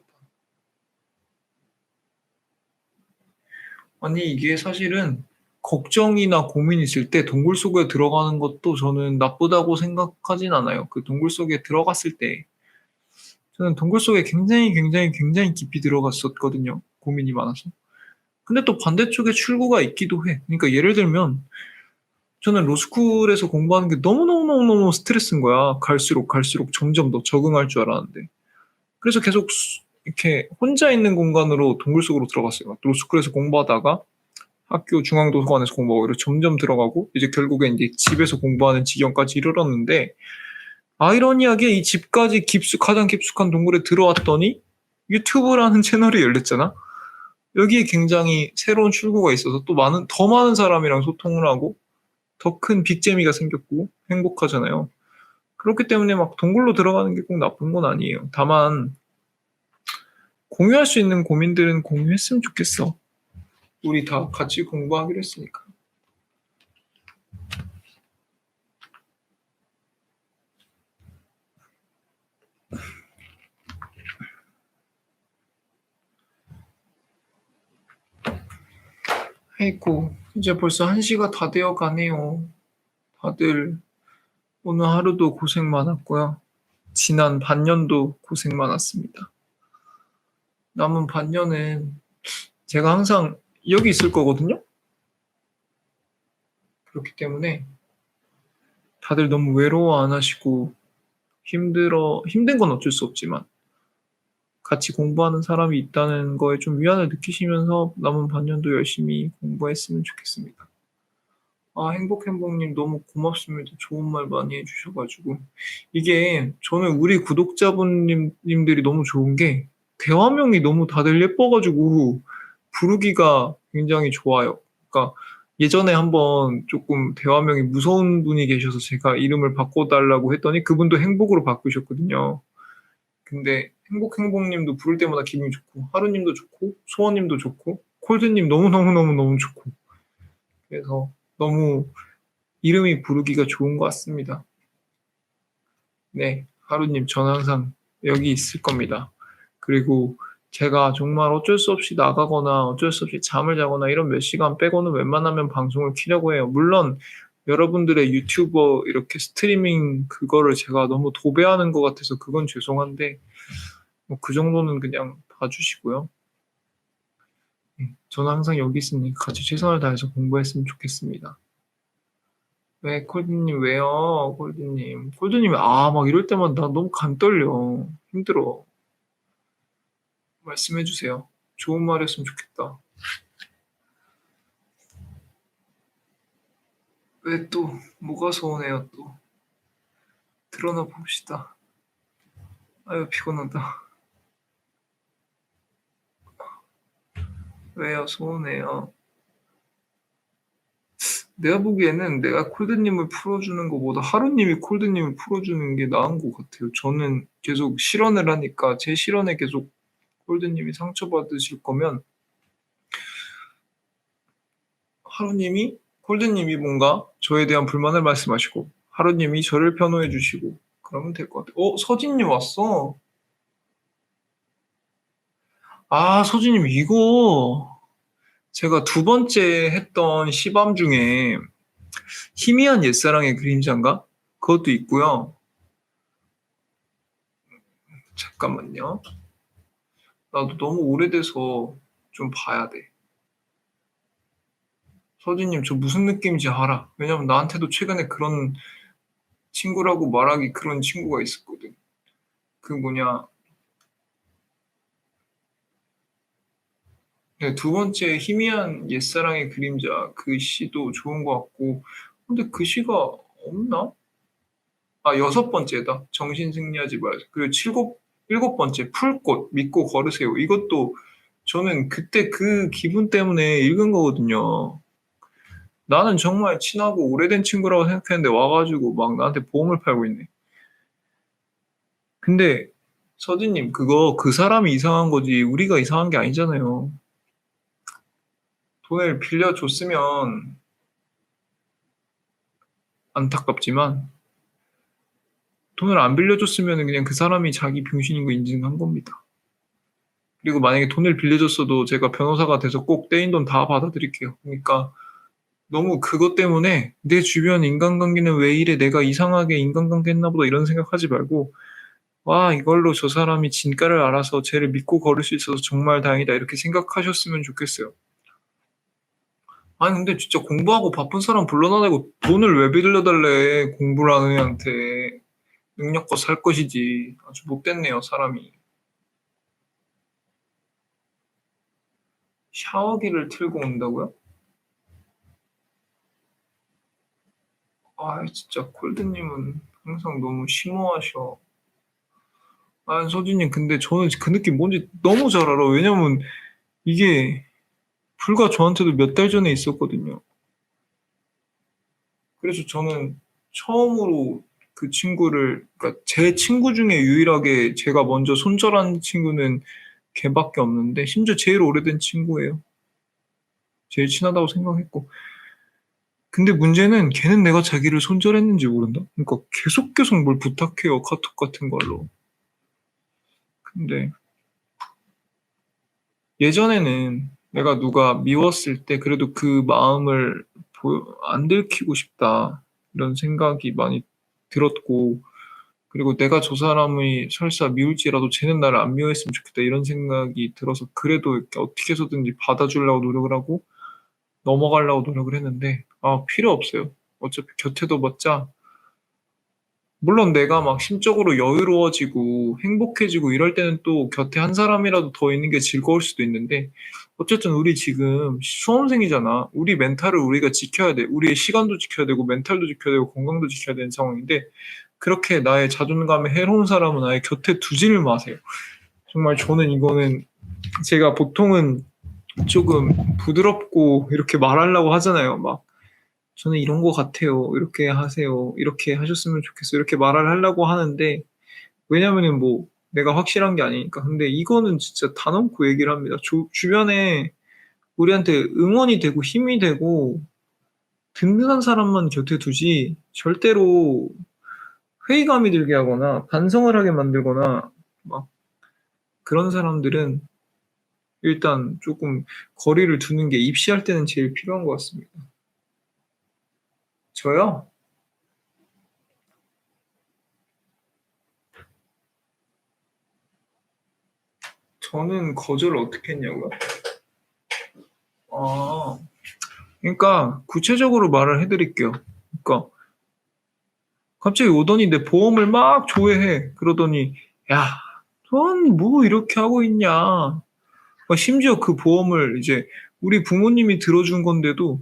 Speaker 1: 아니 이게 사실은 걱정이나 고민 있을 때 동굴 속에 들어가는 것도 저는 나쁘다고 생각하진 않아요. 그 동굴 속에 들어갔을 때 저는 동굴 속에 굉장히 깊이 들어갔었거든요. 고민이 많아서. 근데 또 반대쪽에 출구가 있기도 해. 그러니까 예를 들면 저는 로스쿨에서 공부하는 게 너무너무너무 스트레스인 거야. 갈수록 점점 더 적응할 줄 알았는데. 그래서 계속 이렇게 혼자 있는 공간으로 동굴 속으로 들어갔어요. 로스쿨에서 공부하다가 학교 중앙도서관에서 공부하고 이렇게 점점 들어가고 이제 결국엔 이제 집에서 공부하는 지경까지 이르렀는데 아이러니하게 이 집까지 가장 깊숙한 동굴에 들어왔더니 유튜브라는 채널이 열렸잖아. 여기에 굉장히 새로운 출구가 있어서 또 더 많은 사람이랑 소통을 하고 더 큰 빅재미가 생겼고 행복하잖아요. 그렇기 때문에 막 동굴로 들어가는 게 꼭 나쁜 건 아니에요. 다만 공유할 수 있는 고민들은 공유했으면 좋겠어. 우리 다 같이 공부하기로 했으니까. 아이고, 이제 벌써 1시가 다 되어 가네요. 다들 오늘 하루도 고생 많았고요. 지난 반년도 고생 많았습니다. 남은 반년은 제가 항상 여기 있을 거거든요. 그렇기 때문에 다들 너무 외로워 안 하시고 힘든 건 어쩔 수 없지만 같이 공부하는 사람이 있다는 거에 좀 위안을 느끼시면서 남은 반년도 열심히 공부했으면 좋겠습니다. 행복행복님 너무 고맙습니다. 좋은 말 많이 해주셔가지고. 이게 저는 우리 구독자분님들이 너무 좋은 게 대화명이 너무 다들 예뻐가지고 부르기가 굉장히 좋아요. 그러니까 예전에 한번 조금 대화명이 무서운 분이 계셔서 제가 이름을 바꿔달라고 했더니 그분도 행복으로 바꾸셨거든요. 근데 행복행복님도 부를 때마다 기분이 좋고 하루님도 좋고 소원님도 좋고 콜드님 너무너무너무너무 좋고 그래서 너무 이름이 부르기가 좋은 것 같습니다. 네, 하루님 저는 항상 여기 있을 겁니다. 그리고 제가 정말 어쩔 수 없이 나가거나 어쩔 수 없이 잠을 자거나 이런 몇 시간 빼고는 웬만하면 방송을 키려고 해요. 물론 여러분들의 유튜버 이렇게 스트리밍 그거를 제가 너무 도배하는 것 같아서 그건 죄송한데 뭐 그 정도는 그냥 봐주시고요. 저는 항상 여기 있으니 같이 최선을 다해서 공부했으면 좋겠습니다. 왜 콜드님 왜요? 콜드님 막 이럴 때만 나 너무 간 떨려. 힘들어. 말씀해 주세요. 좋은 말이었으면 좋겠다. 왜 또 뭐가 서운해요 또. 드러나 봅시다. 아유 피곤하다. 왜요? 서운해요. 내가 보기에는 내가 콜드님을 풀어주는 것보다 하루님이 콜드님을 풀어주는 게 나은 것 같아요. 저는 계속 실언을 하니까 제 실언에 계속 콜드님이 상처받으실 거면 하루님이 콜드님이 뭔가 저에 대한 불만을 말씀하시고 하루님이 저를 변호해 주시고 그러면 될 것 같아요. 서진님 왔어. 아, 서진님 이거 제가 두 번째 했던 시밤 중에 희미한 옛사랑의 그림자인가? 그것도 있고요. 잠깐만요. 나도 너무 오래돼서 좀 봐야 돼. 서진님 저 무슨 느낌인지 알아. 왜냐면 나한테도 최근에 그런 친구라고 말하기 그런 친구가 있었거든. 그 뭐냐. 네, 두 번째 희미한 옛사랑의 그림자 그 시도 좋은 것 같고 근데 그 시가 없나? 아 여섯 번째다. 정신 승리하지 말자. 그리고 일곱 번째 풀꽃 믿고 걸으세요. 이것도 저는 그때 그 기분 때문에 읽은 거거든요. 나는 정말 친하고 오래된 친구라고 생각했는데 와가지고 막 나한테 보험을 팔고 있네. 근데 서진님 그거 그 사람이 이상한 거지 우리가 이상한 게 아니잖아요. 돈을 빌려줬으면 안타깝지만 돈을 안 빌려줬으면 그냥 그 사람이 자기 병신인 거 인증한 겁니다. 그리고 만약에 돈을 빌려줬어도 제가 변호사가 돼서 꼭 떼인 돈 다 받아드릴게요. 그러니까 너무 그것 때문에 내 주변 인간관계는 왜 이래 내가 이상하게 인간관계 했나 보다 이런 생각하지 말고 와 이걸로 저 사람이 진가를 알아서 쟤를 믿고 걸을 수 있어서 정말 다행이다 이렇게 생각하셨으면 좋겠어요. 아니 근데 진짜 공부하고 바쁜 사람 불러다니고 돈을 왜 빌려달래 공부를 하는 애한테 능력껏 살 것이지 아주 못됐네요 사람이. 샤워기를 틀고 온다고요? 아 진짜 콜드님은 항상 너무 심오하셔. 아 서진님 근데 저는 그 느낌 뭔지 너무 잘 알아. 왜냐면 이게 불과 저한테도 몇 달 전에 있었거든요. 그래서 저는 처음으로 그 친구를 그러니까 제 친구 중에 유일하게 제가 먼저 손절한 친구는 걔밖에 없는데 심지어 제일 오래된 친구예요. 제일 친하다고 생각했고. 근데 문제는 걔는 내가 자기를 손절했는지 모른다? 그러니까 계속 뭘 부탁해요. 카톡 같은 걸로. 근데 예전에는 내가 누가 미웠을 때 그래도 그 마음을 안 들키고 싶다. 이런 생각이 많이 들었고, 그리고 내가 저 사람이 설사 미울지라도 쟤는 나를 안 미워했으면 좋겠다. 이런 생각이 들어서 그래도 이렇게 어떻게 해서든지 받아주려고 노력을 하고 넘어가려고 노력을 했는데, 아, 필요 없어요. 어차피 곁에 둬봤자 물론 내가 막 심적으로 여유로워지고 행복해지고 이럴 때는 또 곁에 한 사람이라도 더 있는 게 즐거울 수도 있는데 어쨌든 우리 지금 수험생이잖아. 우리 멘탈을 우리가 지켜야 돼. 우리의 시간도 지켜야 되고 멘탈도 지켜야 되고 건강도 지켜야 되는 상황인데 그렇게 나의 자존감에 해로운 사람은 아예 곁에 두지를 마세요. 정말 저는 이거는 제가 보통은 조금 부드럽고 이렇게 말하려고 하잖아요. 막 저는 이런 거 같아요. 이렇게 하세요. 이렇게 하셨으면 좋겠어요. 이렇게 말을 하려고 하는데, 왜냐면은 뭐, 내가 확실한 게 아니니까. 근데 이거는 진짜 다 놓고 얘기를 합니다. 주변에 우리한테 응원이 되고 힘이 되고 든든한 사람만 곁에 두지, 절대로 회의감이 들게 하거나 반성을 하게 만들거나 막 그런 사람들은 일단 조금 거리를 두는 게 입시할 때는 제일 필요한 것 같습니다. 저요? 저는 거절을 어떻게 했냐고요? 아, 그러니까 구체적으로 말을 해드릴게요. 그러니까 갑자기 오더니 내 보험을 막 조회해. 그러더니 야, 넌 뭐 이렇게 하고 있냐? 심지어 그 보험을 이제 우리 부모님이 들어준 건데도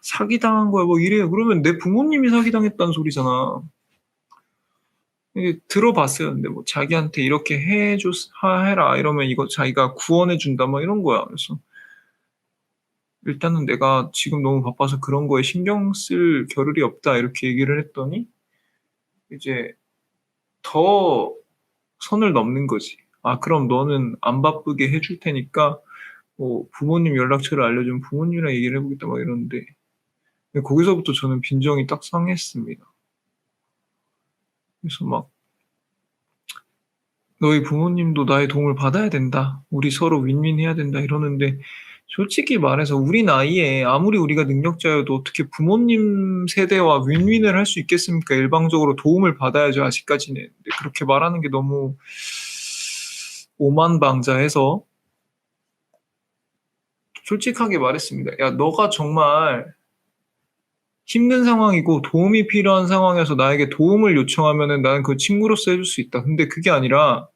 Speaker 1: 사기당한 거야 뭐 이래요. 그러면 내 부모님이 사기당했다는 소리잖아. 이게 들어봤어요. 근데 뭐 자기한테 이렇게 해라 이러면 이거 자기가 구원해 준다 뭐 이런 거야. 그래서 일단은 내가 지금 너무 바빠서 그런 거에 신경 쓸 겨를이 없다 이렇게 얘기를 했더니 이제 더 선을 넘는 거지. 아, 그럼 너는 안 바쁘게 해줄 테니까 뭐 부모님 연락처를 알려주면 부모님이랑 얘기를 해보겠다 막 이러는데 거기서부터 저는 빈정이 딱 상했습니다. 그래서 막 너희 부모님도 나의 도움을 받아야 된다. 우리 서로 윈윈해야 된다 이러는데 솔직히 말해서 우리 나이에 아무리 우리가 능력자여도 어떻게 부모님 세대와 윈윈을 할 수 있겠습니까? 일방적으로 도움을 받아야죠, 아직까지는. 근데 그렇게 말하는 게 너무 오만방자해서 솔직하게 말했습니다. 야, 너가 정말 힘든 상황이고 도움이 필요한 상황에서 나에게 도움을 요청하면은 나는 그 친구로서 해줄 수 있다. 근데 그게 아니라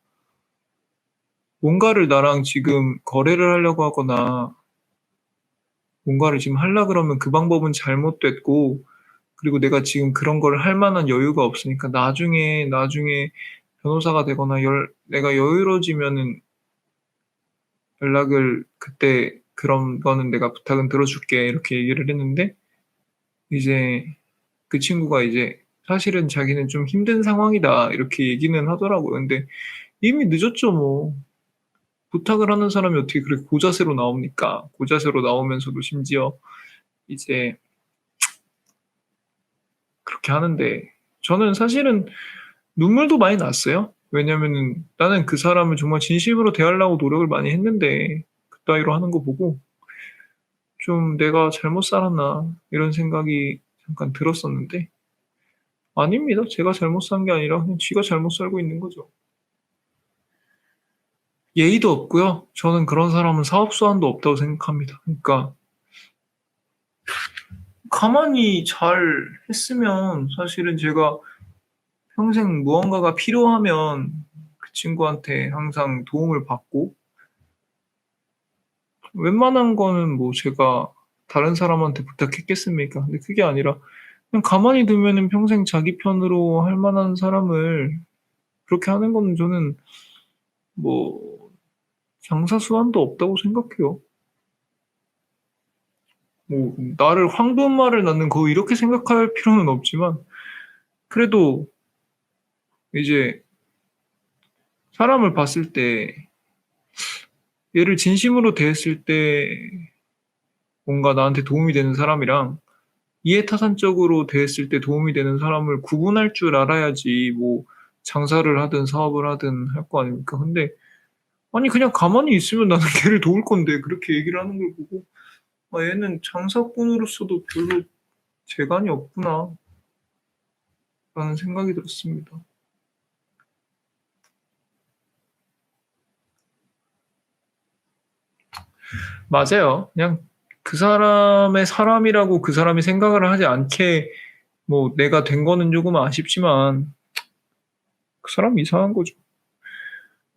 Speaker 1: 뭔가를 나랑 지금 거래를 하려고 하거나 뭔가를 지금 하려 그러면 그 방법은 잘못됐고 그리고 내가 지금 그런 걸 할 만한 여유가 없으니까 나중에 변호사가 되거나 내가 여유로워지면은 연락을 그때 그런 거는 내가 부탁은 들어줄게 이렇게 얘기를 했는데 이제 그 친구가 이제 사실은 자기는 좀 힘든 상황이다 이렇게 얘기는 하더라고요. 근데 이미 늦었죠 뭐. 부탁을 하는 사람이 어떻게 그렇게 고자세로 나옵니까? 고자세로 나오면서도 심지어 이제 그렇게 하는데 저는 사실은 눈물도 많이 났어요. 왜냐면은 나는 그 사람을 정말 진심으로 대하려고 노력을 많이 했는데 그따위로 하는 거 보고 좀 '내가 잘못 살았나.' 이런 생각이 잠깐 들었었는데 아닙니다. 제가 잘못 산 게 아니라 그냥 지가 잘못 살고 있는 거죠. 예의도 없고요. 저는 그런 사람은 사업 수완도 없다고 생각합니다. 그러니까 가만히 잘 했으면 사실은 제가 평생 무언가가 필요하면 그 친구한테 항상 도움을 받고 웬만한 거는 뭐 제가 다른 사람한테 부탁했겠습니까? 근데 그게 아니라 그냥 가만히 두면은 평생 자기 편으로 할 만한 사람을 그렇게 하는 거는 저는 뭐 장사 수완도 없다고 생각해요. 뭐 나를 황금알을 낳는 거 이렇게 생각할 필요는 없지만 그래도 이제 사람을 봤을 때 얘를 진심으로 대했을 때 뭔가 나한테 도움이 되는 사람이랑 이해타산적으로 대했을 때 도움이 되는 사람을 구분할 줄 알아야지 뭐 장사를 하든 사업을 하든 할 거 아닙니까? 근데 아니 그냥 가만히 있으면 나는 걔를 도울 건데 그렇게 얘기를 하는 걸 보고 '아 얘는 장사꾼으로서도 별로 재간이 없구나.'라는 생각이 들었습니다. 맞아요. 그냥 그 사람의 사람이라고 그 사람이 생각을 하지 않게 뭐 내가 된 거는 조금 아쉽지만 그 사람이 이상한 거죠.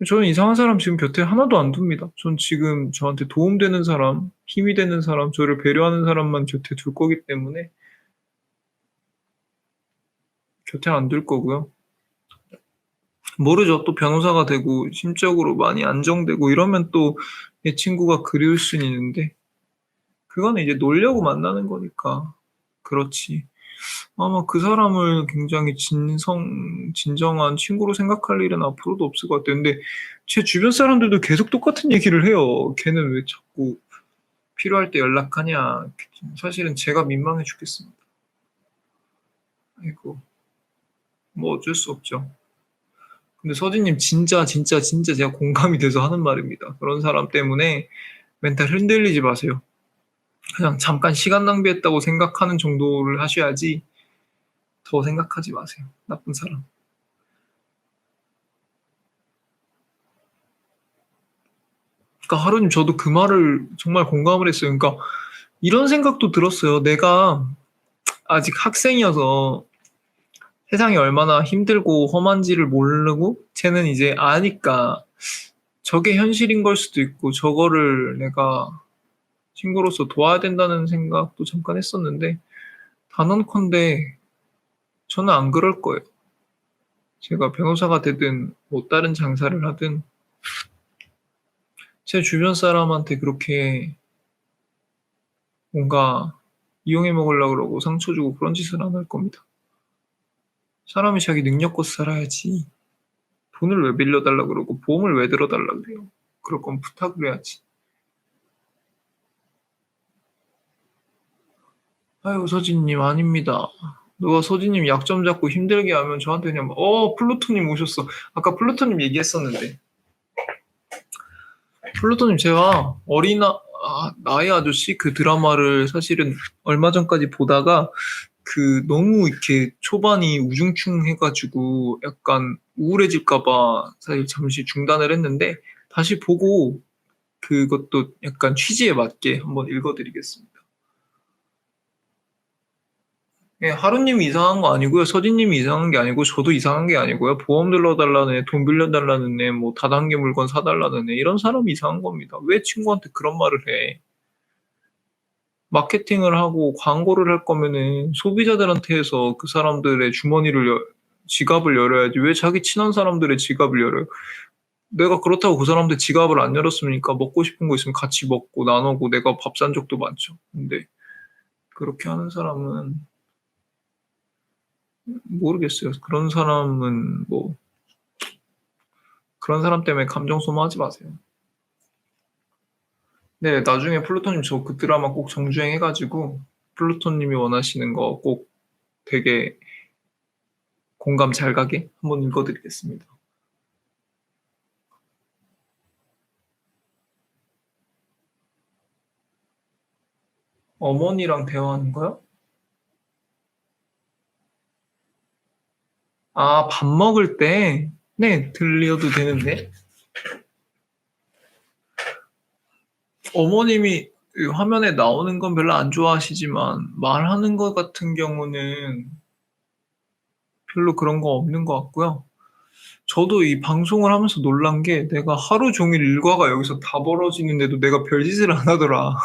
Speaker 1: 저는 이상한 사람 지금 곁에 하나도 안 둡니다. 전 지금 저한테 도움되는 사람, 힘이 되는 사람, 저를 배려하는 사람만 곁에 둘 거기 때문에 곁에 안 둘 거고요. 모르죠. 또 변호사가 되고 심적으로 많이 안정되고 이러면 또 내 친구가 그리울 수는 있는데 그거는 이제 놀려고 만나는 거니까 그렇지. 아마 그 사람을 굉장히 진정한 친구로 생각할 일은 앞으로도 없을 것 같아요. 근데 제 주변 사람들도 계속 똑같은 얘기를 해요. "걔는 왜 자꾸 필요할 때 연락하냐." 사실은 제가 민망해 죽겠습니다. 아이고 뭐 어쩔 수 없죠. 근데 서진님 진짜 진짜 진짜 제가 공감이 돼서 하는 말입니다. 그런 사람 때문에 멘탈 흔들리지 마세요. 그냥 잠깐 시간 낭비했다고 생각하는 정도를 하셔야지 더 생각하지 마세요. 나쁜 사람. 그러니까 하루님 저도 그 말을 정말 공감을 했어요. 그러니까 이런 생각도 들었어요. 내가 아직 학생이어서 세상이 얼마나 힘들고 험한지를 모르고 쟤는 이제 아니까 저게 현실인 걸 수도 있고 저거를 내가 친구로서 도와야 된다는 생각도 잠깐 했었는데 단언컨대 저는 안 그럴 거예요. 제가 변호사가 되든 뭐 다른 장사를 하든 제 주변 사람한테 그렇게 뭔가 이용해 먹으려고 그러고 상처 주고 그런 짓을 안 할 겁니다. 사람이 자기 능력껏 살아야지. 돈을 왜 빌려달라 그러고 보험을 왜 들어달라 그래요. 그럴 건 부탁을 해야지. 아유 서진님 아닙니다. 누가 서진님 약점 잡고 힘들게 하면 저한테 그냥 플루토님 오셨어. 아까 플루토님 얘기했었는데 플루토님 제가 나의 아저씨 그 드라마를 사실은 얼마 전까지 보다가 그 너무 이렇게 초반이 우중충해가지고 약간 우울해질까봐 사실 잠시 중단을 했는데 다시 보고 그것도 약간 취지에 맞게 한번 읽어드리겠습니다. 예, 하루님이 이상한 거 아니고요. 서진님이 이상한 게 아니고 저도 이상한 게 아니고요. 보험 들러달라는 애, 돈 빌려달라는 애, 뭐 다단계 물건 사달라는 애 이런 사람이 이상한 겁니다. 왜 친구한테 그런 말을 해? 마케팅을 하고 광고를 할 거면은 소비자들한테 해서 그 사람들의 지갑을 열어야지. 왜 자기 친한 사람들의 지갑을 열어요? 내가 그렇다고 그 사람들 지갑을 안 열었으니까 먹고 싶은 거 있으면 같이 먹고 나누고 내가 밥 산 적도 많죠. 근데 그렇게 하는 사람은 모르겠어요. 그런 사람 때문에 감정 소모하지 마세요. 네, 나중에 플루토님 저 그 드라마 꼭 정주행 해가지고 플루토님이 원하시는 거 꼭 되게 공감 잘 가게 한번 읽어드리겠습니다. 어머니랑 대화하는 거요? 아, 밥 먹을 때? 네, 들려도 되는데. 어머님이 그 화면에 나오는 건 별로 안 좋아하시지만 말하는 것 같은 경우는 별로 그런 거 없는 것 같고요. 저도 이 방송을 하면서 놀란 게 내가 하루 종일 일과가 여기서 다 벌어지는데도 내가 별짓을 안 하더라.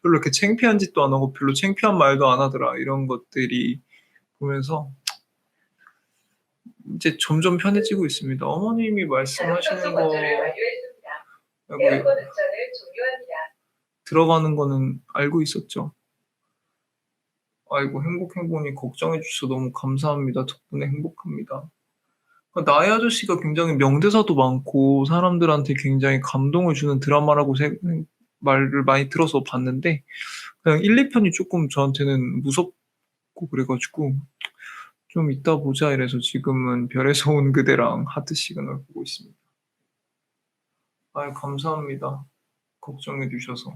Speaker 1: 별로 이렇게 창피한 짓도 안 하고 별로 창피한 말도 안 하더라. 이런 것들이 보면서 이제 점점 편해지고 있습니다. 어머님이 말씀하시는 거
Speaker 2: 완료했습니다.
Speaker 1: 하고
Speaker 2: 에어컨 운전을 종료합니다.
Speaker 1: 들어가는 거는 알고 있었죠. 아이고 행복행복님 걱정해 주셔서 너무 감사합니다. 덕분에 행복합니다. 나의 아저씨가 굉장히 명대사도 많고 사람들한테 굉장히 감동을 주는 드라마라고 말을 많이 들어서 봤는데 그냥 1, 2편이 조금 저한테는 무섭고 그래가지고 좀 이따 보자 이래서 지금은 별에서 온 그대랑 하트 시그널 보고 있습니다. 아유 감사합니다. 걱정해 주셔서.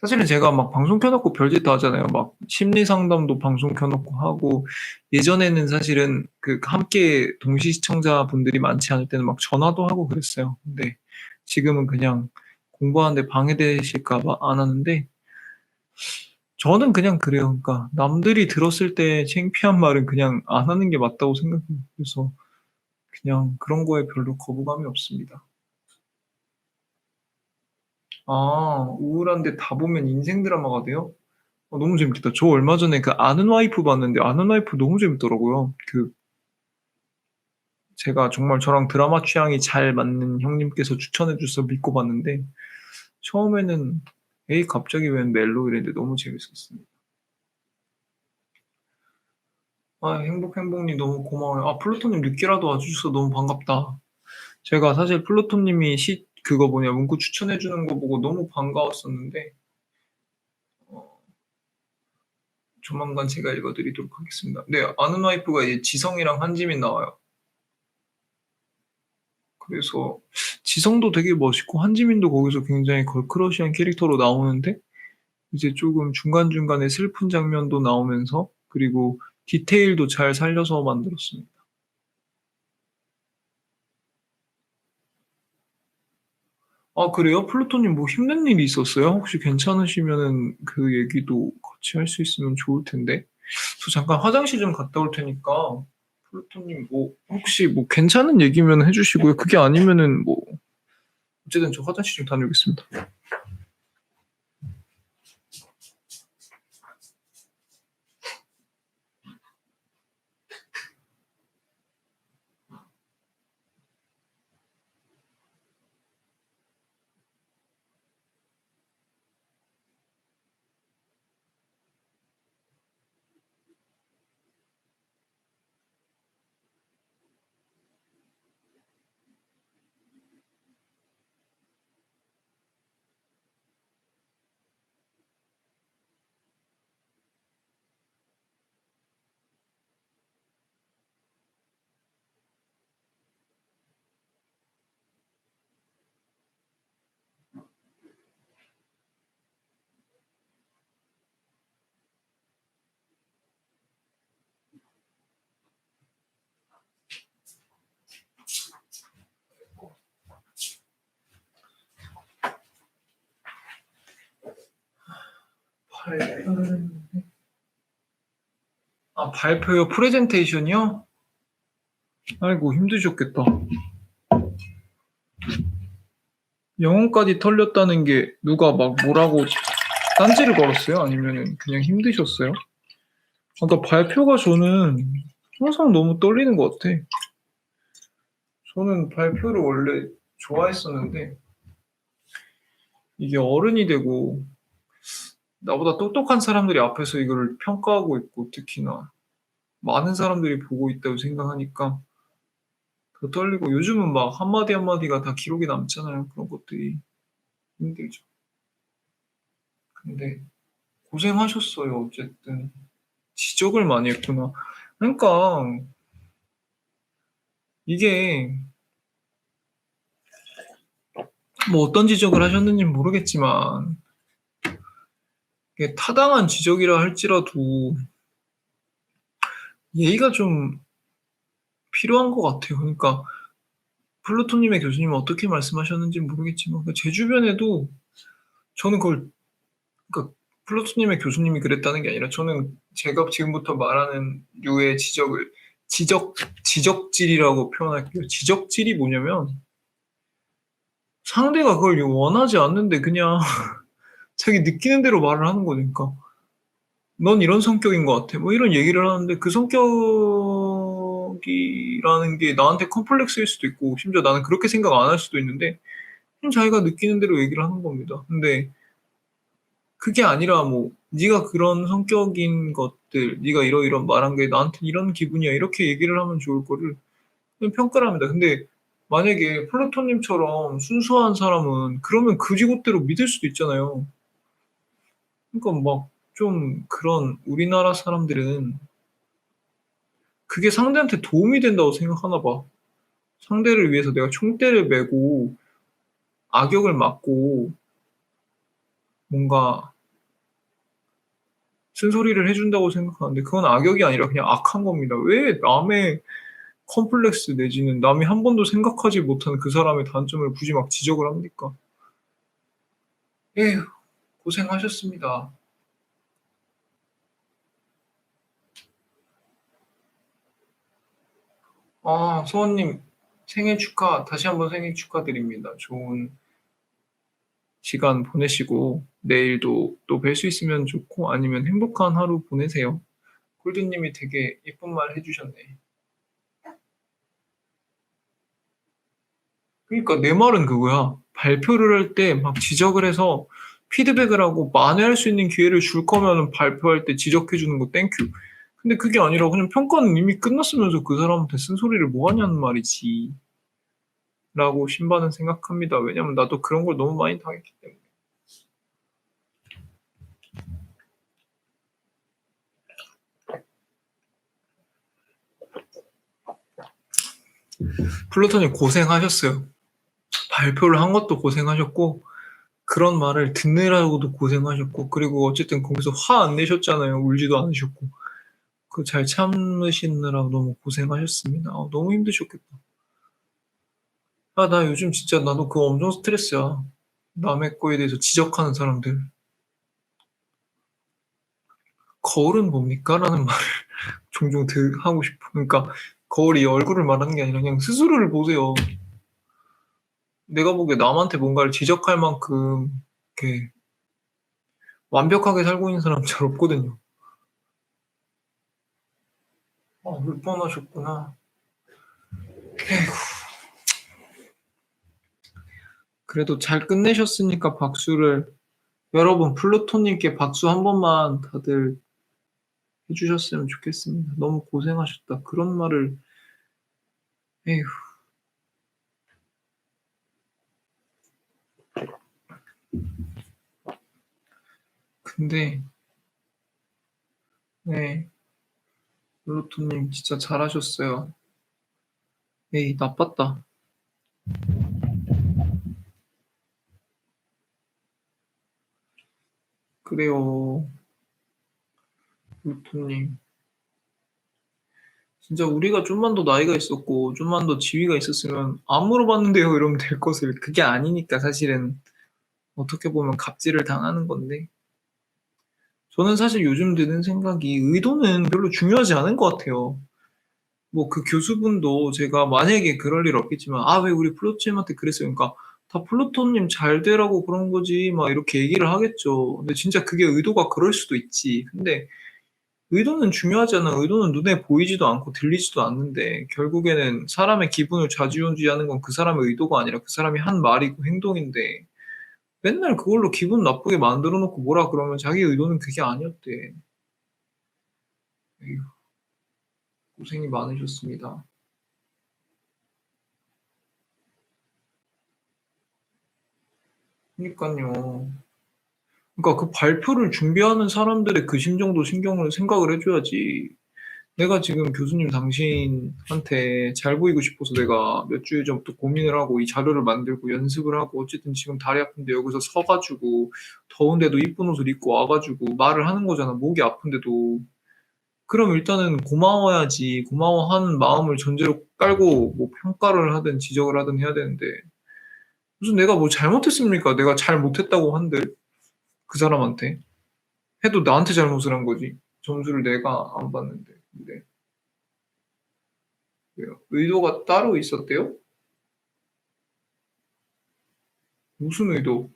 Speaker 1: 사실은 제가 막 방송 켜놓고 별짓 다 하잖아요. 막 심리 상담도 방송 켜놓고 하고 예전에는 사실은 그 함께 동시 시청자분들이 많지 않을 때는 막 전화도 하고 그랬어요. 근데 지금은 그냥 공부하는데 방해되실까 봐 안 하는데 저는 그냥 그래요. 그러니까 남들이 들었을 때 창피한 말은 그냥 안 하는 게 맞다고 생각해요. 그래서 그냥 그런 거에 별로 거부감이 없습니다. 아, 우울한데 다 보면 인생 드라마가 돼요? 너무 재밌겠다. 저 얼마 전에 그 아는 와이프 봤는데 아는 와이프 너무 재밌더라고요. 제가 정말 저랑 드라마 취향이 잘 맞는 형님께서 추천해 주셔서 믿고 봤는데 처음에는 에이 갑자기 웬 멜로 이랬는데 너무 재밌었습니다. 아, 행복행복님 너무 고마워요. 아, 플루토님 늦게라도 와주셔서 너무 반갑다. 제가 사실 플루토님이 그거 문구 추천해 주는 거 보고 너무 반가웠었는데 어, 조만간 제가 읽어드리도록 하겠습니다. 네, 아는 와이프가 이제 지성이랑 한지민 나와요. 그래서 지성도 되게 멋있고 한지민도 거기서 굉장히 걸크러시한 캐릭터로 나오는데 이제 조금 중간중간에 슬픈 장면도 나오면서 그리고 디테일도 잘 살려서 만들었습니다. 아, 그래요? 플루토님 뭐 힘든 일이 있었어요? 혹시 괜찮으시면은 그 얘기도 같이 할 수 있으면 좋을 텐데. 저 잠깐 화장실 좀 갔다 올 테니까 플루토님 뭐 혹시 뭐 괜찮은 얘기면 해주시고요. 그게 아니면은 뭐 어쨌든 저 화장실 좀 다녀오겠습니다. 발표를 발표요? 프레젠테이션이요? 아이고 힘드셨겠다. 영혼까지 털렸다는 게 누가 막 뭐라고 딴지를 걸었어요? 아니면은 그냥 힘드셨어요? 그러니까 발표가 저는 항상 너무 떨리는 것 같아. 저는 발표를 원래 좋아했었는데 이게 어른이 되고 나보다 똑똑한 사람들이 앞에서 이거를 평가하고 있고 특히나 많은 사람들이 보고 있다고 생각하니까 더 떨리고 요즘은 막 한마디 한마디가 다 기록에 남잖아요. 그런 것들이 힘들죠. 근데 고생하셨어요. 어쨌든 지적을 많이 했구나. 그러니까 이게 뭐 어떤 지적을 하셨는지 모르겠지만 이게 타당한 지적이라 할지라도 예의가 좀 필요한 것 같아요. 그러니까 플루토님의 교수님은 어떻게 말씀하셨는지 모르겠지만 제 주변에도 저는 그걸 그러니까 플루토님의 교수님이 그랬다는 게 아니라 저는 제가 지금부터 말하는 류의 지적을 지적질이라고 표현할게요. 지적질이 뭐냐면 상대가 그걸 원하지 않는데 그냥 자기 느끼는 대로 말을 하는 거니까 넌 이런 성격인 것 같아. 뭐 이런 얘기를 하는데 그 성격이라는 게 나한테 컴플렉스일 수도 있고 심지어 나는 그렇게 생각 안 할 수도 있는데 그냥 자기가 느끼는 대로 얘기를 하는 겁니다. 근데 그게 아니라 뭐 네가 그런 성격인 것들, 네가 이러이런 말한 게 나한테 이런 기분이야 이렇게 얘기를 하면 좋을 거를 그냥 평가를 합니다. 근데 만약에 플루토님처럼 순수한 사람은 그러면 그 지것대로 믿을 수도 있잖아요. 그러니까 막 좀 그런 우리나라 사람들은 그게 상대한테 도움이 된다고 생각하나 봐. 상대를 위해서 내가 총대를 메고 악역을 맡고 뭔가 쓴소리를 해준다고 생각하는데 그건 악역이 아니라 그냥 악한 겁니다. 왜 남의 컴플렉스 내지는 남이 한 번도 생각하지 못한 그 사람의 단점을 굳이 막 지적을 합니까? 에휴, 고생하셨습니다. 아, 소원님 생일 다시 한번 생일 축하드립니다. 좋은 시간 보내시고 내일도 또 뵐 수 있으면 좋고 아니면 행복한 하루 보내세요. 골드님이 되게 예쁜 말 해주셨네. 그러니까 내 말은 그거야. 발표를 할 때 막 지적을 해서 피드백을 하고 만회할 수 있는 기회를 줄 거면은 발표할 때 지적해 주는 거 땡큐. 근데 그게 아니라 그냥 평가는 이미 끝났으면서 그 사람한테 쓴소리를 뭐 하냐는 말이지. 라고 신바는 생각합니다. 왜냐면 나도 그런 걸 너무 많이 당했기 때문에. 플루토님 고생하셨어요. 발표를 한 것도 고생하셨고 그런 말을 듣느라고도 고생하셨고 그리고 어쨌든 거기서 화 안 내셨잖아요. 울지도 않으셨고. 그 잘 참으시느라 너무 고생하셨습니다. 너무 힘드셨겠다. 나 요즘 진짜 나도 그거 엄청 스트레스야. 남의 거에 대해서 지적하는 사람들. 거울은 뭡니까? 라는 말을 종종 하고 싶어. 그러니까 거울이 얼굴을 말하는 게 아니라 그냥 스스로를 보세요. 내가 보기에 남한테 뭔가를 지적할 만큼 이렇게 완벽하게 살고 있는 사람 잘 없거든요. 울 뻔하셨구나. 에휴. 그래도 잘 끝내셨으니까 박수를 여러분 플루토님께 박수 한 번만 다들 해주셨으면 좋겠습니다. 너무 고생하셨다. 그런 말을 에휴. 근데 네 플루토님 진짜 잘하셨어요. 에이 나빴다. 그래요 플루토님. 진짜 우리가 좀만 더 나이가 있었고 좀만 더 지위가 있었으면 안 물어봤는데요 이러면 될 것을 그게 아니니까 사실은 어떻게 보면 갑질을 당하는 건데 저는 사실 요즘 드는 생각이 의도는 별로 중요하지 않은 것 같아요. 뭐 그 교수분도 제가 만약에 그럴 일 없겠지만 왜 우리 플루토님한테 그랬어요. 그러니까 다 플루토님 잘 되라고 그런 거지 막 이렇게 얘기를 하겠죠. 근데 진짜 그게 의도가 그럴 수도 있지. 근데 의도는 중요하잖아. 의도는 눈에 보이지도 않고 들리지도 않는데 결국에는 사람의 기분을 좌지우지하는 건 그 사람의 의도가 아니라 그 사람이 한 말이고 행동인데 맨날 그걸로 기분 나쁘게 만들어 놓고 뭐라 그러면 자기 의도는 그게 아니었대. 에휴, 고생이 많으셨습니다. 그러니까요. 그러니까 그 발표를 준비하는 사람들의 그 심정도 생각을 해줘야지. 내가 지금 교수님 당신한테 잘 보이고 싶어서 내가 몇 주일 전부터 고민을 하고 이 자료를 만들고 연습을 하고 어쨌든 지금 다리 아픈데 여기서 서가지고 더운데도 이쁜 옷을 입고 와가지고 말을 하는 거잖아. 목이 아픈데도. 그럼 일단은 고마워야지. 고마워하는 마음을 전제로 깔고 뭐 평가를 하든 지적을 하든 해야 되는데 무슨 내가 뭐 잘못했습니까? 내가 잘 못했다고 한들 그 사람한테 해도 나한테 잘못을 한 거지. 점수를 내가 안 받는데. 근데 왜요? 의도가 따로 있었대요? 무슨 의도?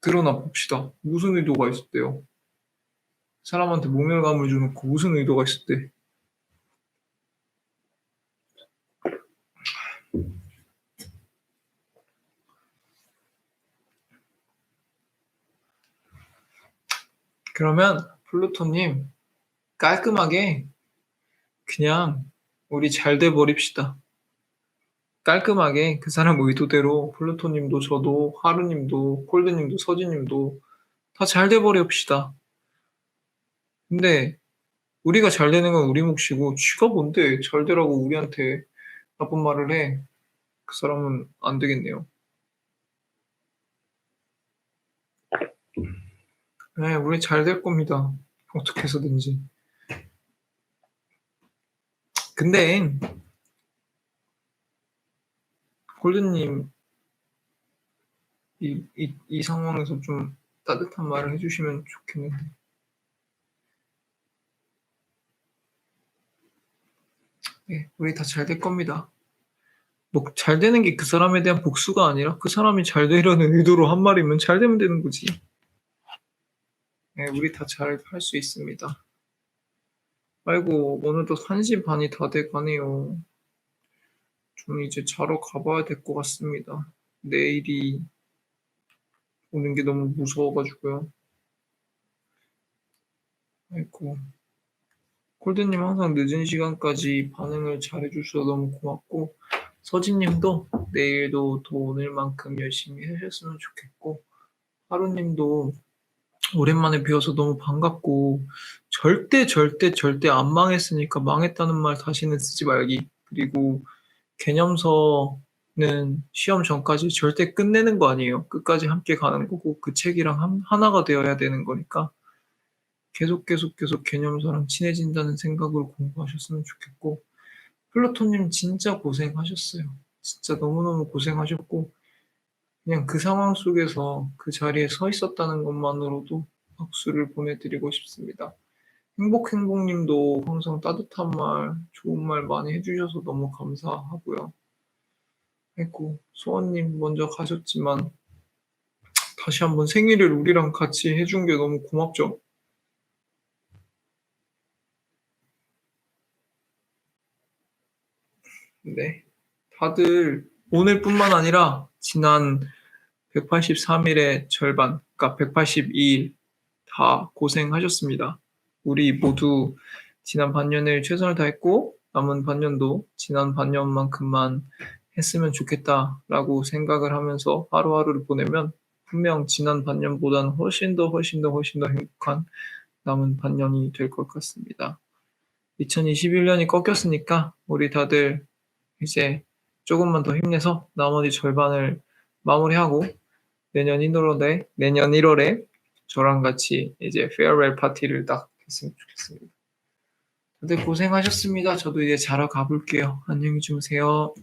Speaker 1: 드러나 봅시다. 무슨 의도가 있었대요? 사람한테 모멸감을 줘놓고 무슨 의도가 있었대? 그러면 플루토님 깔끔하게 그냥 우리 잘 돼 버립시다. 깔끔하게 그 사람 의도대로 플루토님도 저도 하루님도 콜드님도 서진님도 다 잘 돼 버립시다. 근데 우리가 잘 되는 건 우리 몫이고 쥐가 뭔데 잘 되라고 우리한테 나쁜 말을 해. 그 사람은 안 되겠네요. 네, 우리 잘 될 겁니다. 어떻게 해서든지. 근데 골드님 이 상황에서 좀 따뜻한 말을 해주시면 좋겠는데. 네, 우리 다 잘 될 겁니다. 뭐 잘 되는 게 그 사람에 대한 복수가 아니라 그 사람이 잘 되려는 의도로 한 말이면 잘 되면 되는 거지. 네, 우리 다 잘 할 수 있습니다. 아이고 오늘도 1시 반이 다 돼가네요. 좀 이제 자러 가봐야 될 것 같습니다. 내일이 오는 게 너무 무서워가지고요. 아이고 콜드님 항상 늦은 시간까지 반응을 잘해주셔서 너무 고맙고 서진님도 내일도 더 오늘만큼 열심히 하셨으면 좋겠고 하루님도 오랜만에 뵈어서 너무 반갑고 절대 안 망했으니까 망했다는 말 다시는 쓰지 말기. 그리고 개념서는 시험 전까지 절대 끝내는 거 아니에요. 끝까지 함께 가는 거고 그 책이랑 하나가 되어야 되는 거니까 계속 개념서랑 친해진다는 생각으로 공부하셨으면 좋겠고 플루토님 진짜 고생하셨어요. 진짜 너무너무 고생하셨고 그냥 그 상황 속에서 그 자리에 서 있었다는 것만으로도 박수를 보내드리고 싶습니다. 행복님도 항상 따뜻한 말, 좋은 말 많이 해주셔서 너무 감사하고요. 아이고, 소원님 먼저 가셨지만 다시 한번 생일을 우리랑 같이 해준 게 너무 고맙죠? 네. 다들 오늘뿐만 아니라 지난 183일의 절반, 그러니까 182일 다 고생하셨습니다. 우리 모두 지난 반년을 최선을 다했고 남은 반년도 지난 반년만큼만 했으면 좋겠다라고 생각을 하면서 하루하루를 보내면 분명 지난 반년보다는 훨씬 더 행복한 남은 반년이 될 것 같습니다. 2021년이 꺾였으니까 우리 다들 이제 조금만 더 힘내서 나머지 절반을 마무리하고 내년 1월에 저랑 같이 이제 페어웰 파티를 딱 했으면 좋겠습니다. 다들 고생하셨습니다. 저도 이제 자러 가볼게요. 안녕히 주무세요.